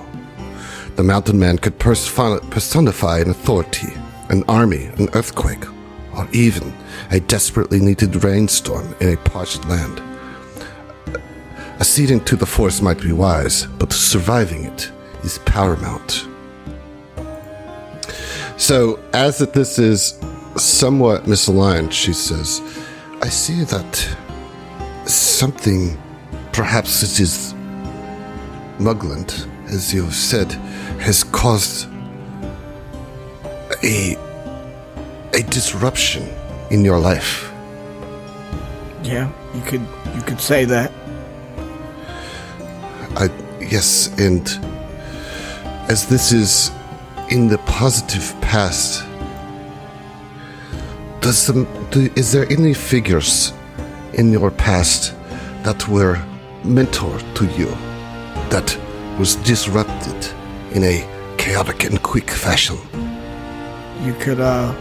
The Mountain Man could personify an authority, an army, an earthquake, or even a desperately needed rainstorm in a parched land. Acceding to the force might be wise, but surviving it is paramount. So, as that this is somewhat misaligned, she says, I see that something, perhaps it is Mugland, as you have said, has caused a disruption in your life. Yeah. You could say that. Yes, and as this is in the positive past, is there any figures in your past that were mentor to you, that was disrupted in a chaotic and quick fashion? You could, I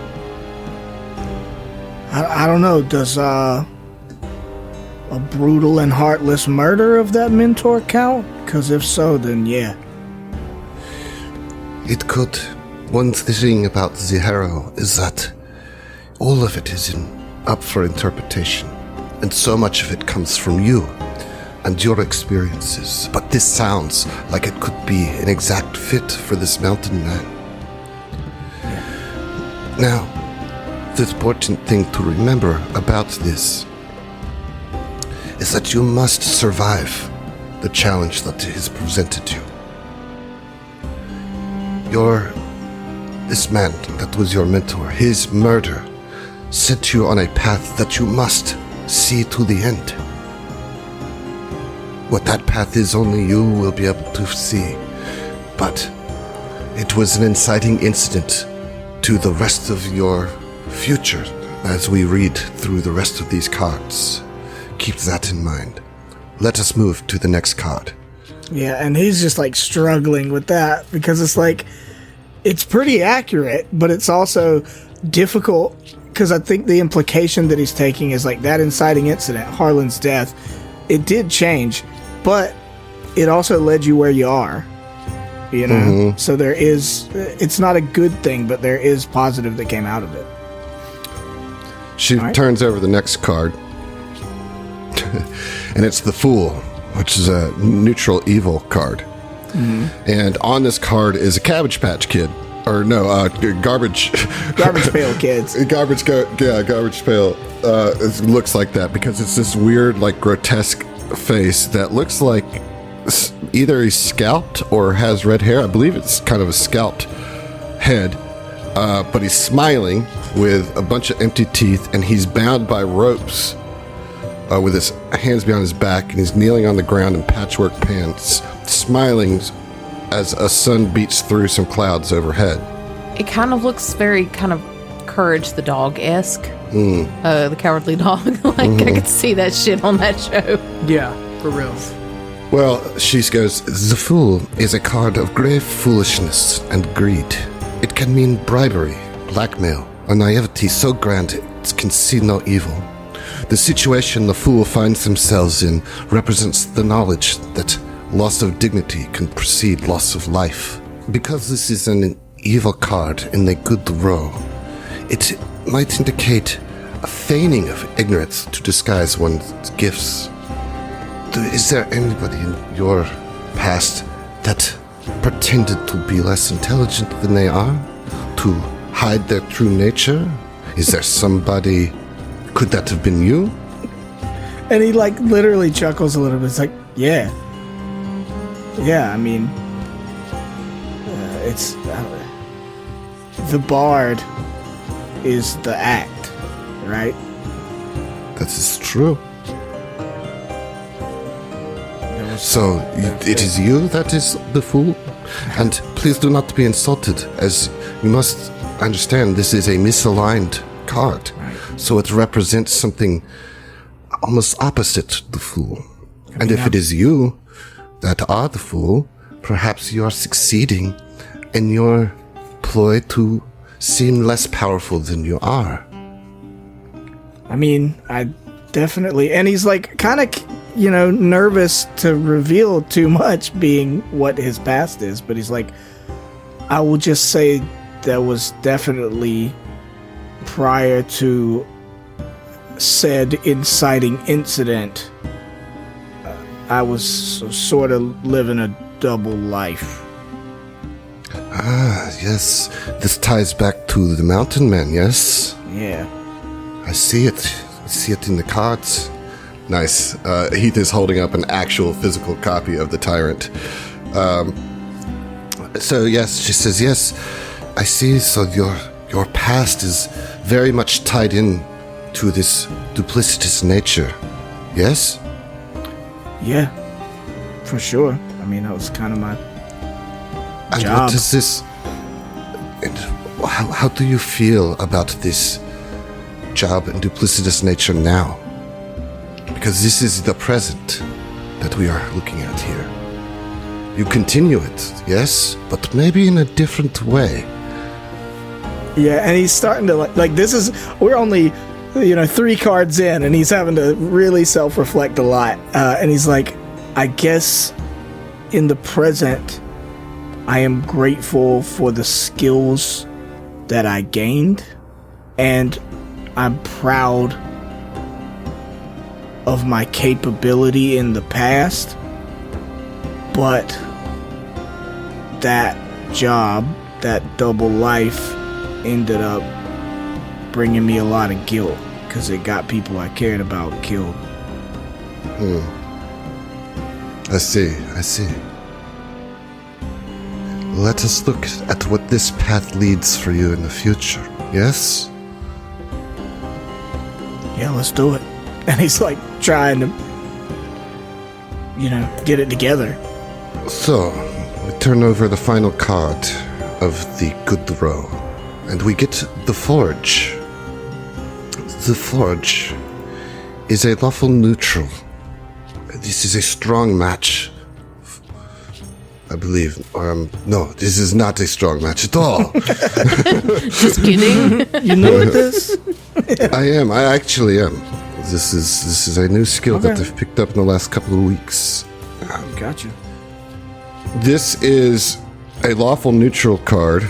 don't know, does, a brutal and heartless murder of that mentor count? Because if so, then yeah. It could. One thing about the Harrow is that all of it is up for interpretation, and so much of it comes from you and your experiences. But this sounds like it could be an exact fit for this mountain man. Now, the important thing to remember about this is that you must survive the challenge that is presented you. This man that was your mentor, his murder set you on a path that you must see to the end. What that path is, only you will be able to see. But it was an inciting incident to the rest of your future as we read through the rest of these cards. Keep that in mind. Let us move to the next card. Yeah, and he's just like struggling with that because it's like, it's pretty accurate, but it's also difficult because I think the implication that he's taking is like that inciting incident, Harlan's death, it did change, but it also led you where you are, you know? Mm-hmm. So it's not a good thing, but there is positive that came out of it. She turns over the next card, and it's the Fool, which is a neutral evil card. Mm-hmm. And on this card is a Cabbage Patch Kid. Or no, Garbage Pail Kids. Garbage Pail. It looks like that because it's this weird, like, grotesque face that looks like either he's scalped or has red hair. I believe it's kind of a scalped head. But he's smiling with a bunch of empty teeth, and he's bound by ropes with his hands behind his back, and he's kneeling on the ground in patchwork pants, smiling as a sun beats through some clouds overhead. It kind of looks very kind of Courage the Dog-esque. The Cowardly Dog. I could see that shit on that show. Yeah, for real. Well, she goes, the Fool is a card of grave foolishness and greed. It can mean bribery, blackmail, or naivety so grand it can see no evil. The situation the Fool finds themselves in represents the knowledge that loss of dignity can precede loss of life. Because this is an evil card in the good row, it might indicate a feigning of ignorance to disguise one's gifts. Is there anybody in your past that pretended to be less intelligent than they are? To hide their true nature? Is there somebody... Could that have been you? And he, like, literally chuckles a little bit. It's like, yeah. Yeah, I mean... it's... the bard is the act, right? That is true. So, it is you that is the Fool? And please do not be insulted, as you must understand this is a misaligned card. So it represents something almost opposite to the Fool. And if it is you that are the Fool, perhaps you are succeeding in your ploy to seem less powerful than you are. I mean, I definitely... And he's like kind of, you know, nervous to reveal too much being what his past is. But he's like, I will just say that was definitely prior to said inciting incident. I was sort of living a double life. Ah, yes. This ties back to the Mountain Man, yes? Yeah. I see it. I see it in the cards. Nice. Heath is holding up an actual physical copy of the Tyrant. So, yes, she says, yes, I see. So your past is very much tied in to this duplicitous nature. Yes? Yeah, for sure. I mean, that was kind of my And job. what is this? And how do you feel about this job and duplicitous nature now? Because this is the present that we are looking at here. You continue it, yes, but maybe in a different way. Yeah, and he's starting to like this is we're only 3 cards in, and he's having to really self-reflect a lot. And he's like, I guess in the present, I am grateful for the skills that I gained, and I'm proud of my capability in the past, but that job, that double life, ended up bringing me a lot of guilt because it got people I cared about killed. I see. Let us look at what this path leads for you in the future, yes? Yeah, let's do it. And he's like trying to, get it together. So, we turn over the final card of the good row, and we get the Forge. The Forge is a lawful neutral. This is a strong match, I believe. No, this is not a strong match at all. Just kidding. You know what this? I actually am. This is a new skill that I've picked up in the last couple of weeks. Gotcha. This is a lawful neutral card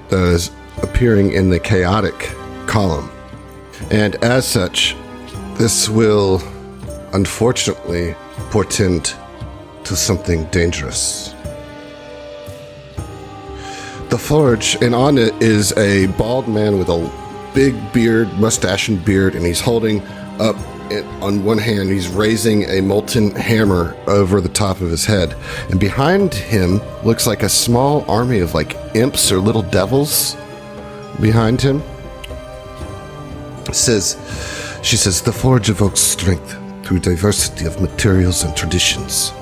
that is appearing in the chaotic column. And as such, this will unfortunately portend to something dangerous. The Forge, and on it is a bald man with a big beard, mustache and beard, and he's holding up on one hand, he's raising a molten hammer over the top of his head. And behind him looks like a small army of like imps or little devils behind him. She says, the Forge evokes strength through diversity of materials and traditions.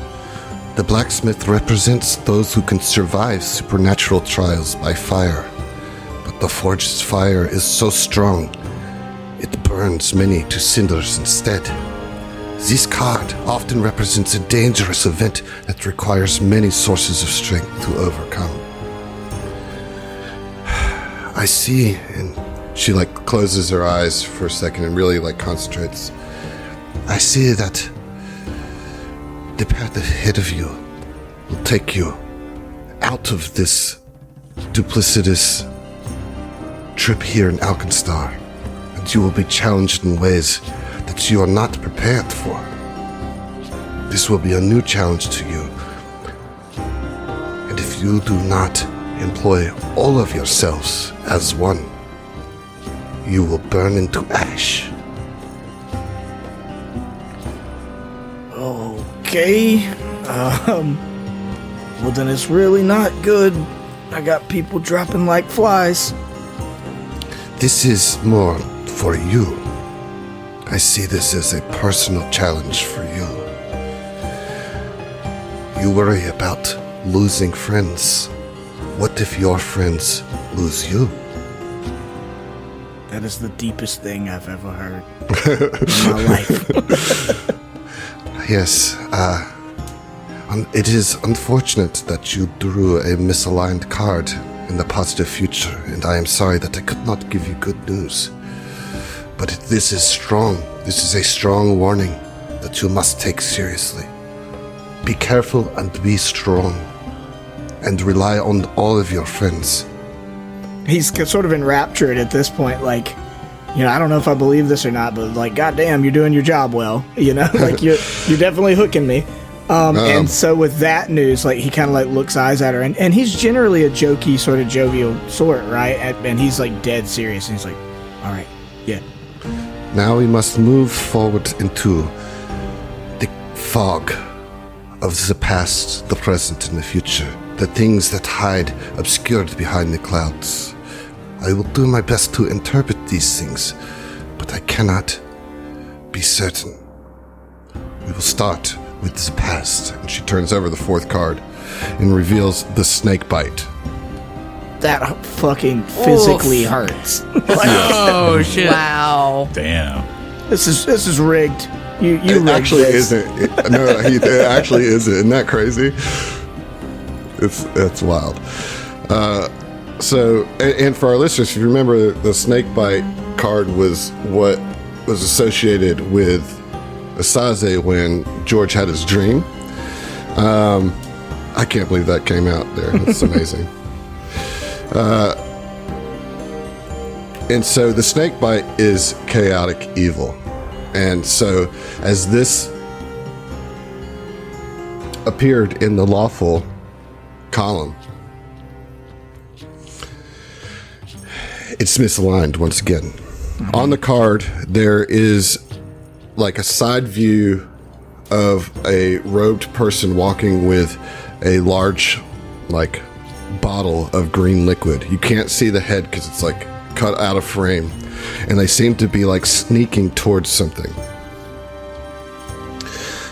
The blacksmith represents those who can survive supernatural trials by fire. But the Forge's fire is so strong, it burns many to cinders instead. This card often represents a dangerous event that requires many sources of strength to overcome. I see, and she closes her eyes for a second and really concentrates. I see that the path ahead of you will take you out of this duplicitous trip here in Alkenstar, and you will be challenged in ways that you are not prepared for. This will be a new challenge to you, and if you do not employ all of yourselves as one, you will burn into ash. Okay. Well, then it's really not good. I got people dropping like flies. This is more for you. I see this as a personal challenge for you. You worry about losing friends. What if your friends lose you? That is the deepest thing I've ever heard in my life. Yes, it is unfortunate that you drew a misaligned card in the positive future, and I am sorry that I could not give you good news. But this is strong. This is a strong warning that you must take seriously. Be careful and be strong, and rely on all of your friends. He's sort of enraptured at this point, I don't know if I believe this or not, but goddamn, you're doing your job well, you're definitely hooking me. And so with that news, he kind of looks eyes at her, and he's generally a jokey, sort of jovial sort, right? And he's dead serious, and he's like, all right, yeah. Now we must move forward into the fog of the past, the present, and the future. The things that hide obscured behind the clouds. I will do my best to interpret these things, but I cannot be certain. We will start with the past. And she turns over the fourth card and reveals the snake bite. That fucking physically hurts. Oh shit! Wow. Damn. This is rigged. You It rigged actually this. isn't. It actually isn't. Isn't that crazy? It's wild. So, and for our listeners, if you remember, the snake bite card was what was associated with Asaze when George had his dream. I can't believe that came out there. It's amazing. And so the snake bite is chaotic evil. And so as this appeared in the lawful column, it's misaligned once again. On the card, there is like a side view of a robed person walking with a large, like, bottle of green liquid. You can't see the head because it's like cut out of frame, and they seem to be like sneaking towards something.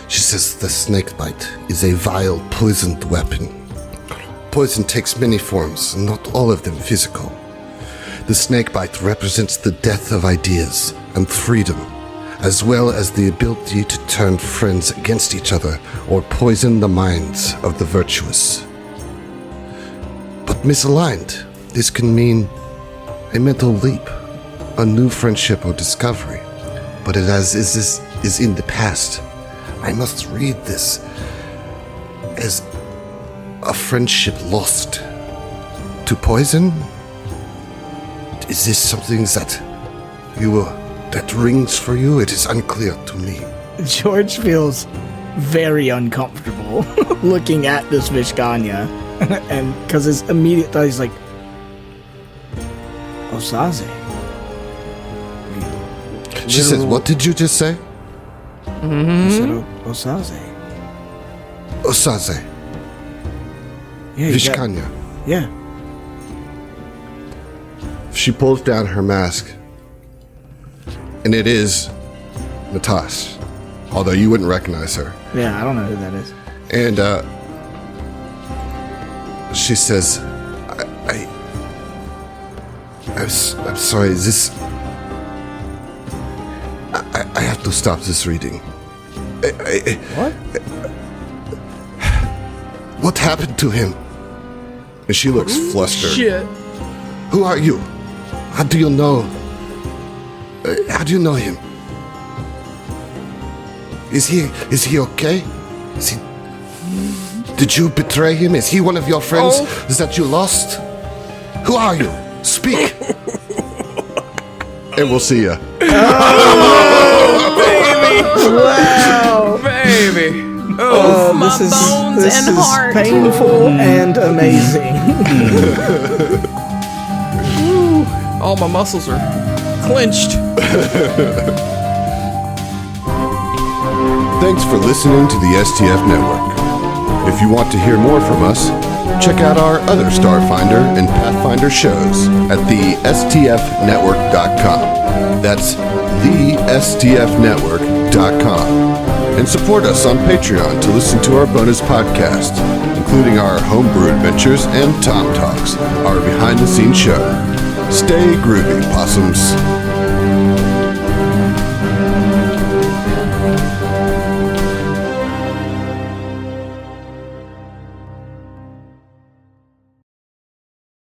She says the snake bite is a vile, poisoned weapon. Poison takes many forms, not all of them physical. The snake bite represents the death of ideas and freedom, as well as the ability to turn friends against each other or poison the minds of the virtuous. But misaligned, this can mean a mental leap, a new friendship or discovery. But as is in the past, I must read this as a friendship lost to poison. Is this something that rings for you? It is unclear to me. George feels very uncomfortable looking at this Vishkanya, and because his immediate thought, he's like, Osaze. She says, what did you just say? I said, Osaze. Osaze. Yeah, you got- Vishkanya. yeah. She pulls down her mask, and it is Natasha, although you wouldn't recognize her. Yeah, I don't know who that is. And she says, I'm sorry, is this... I have to stop this reading. What? What happened to him? And she looks flustered. Shit. Who are you? How do you know? How do you know him? Is he okay? Did you betray him? Is he one of your friends that you lost? Who are you? Speak. And we'll see ya. Wow. Baby. Oh, my bones and heart. Painful and amazing. All my muscles are clenched. Thanks for listening to the STF Network. If you want to hear more from us, check out our other Starfinder and Pathfinder shows at thestfnetwork.com. That's thestfnetwork.com. And support us on Patreon to listen to our bonus podcast, including our homebrew adventures and Tom Talks, our behind-the-scenes show. Stay groovy, possums.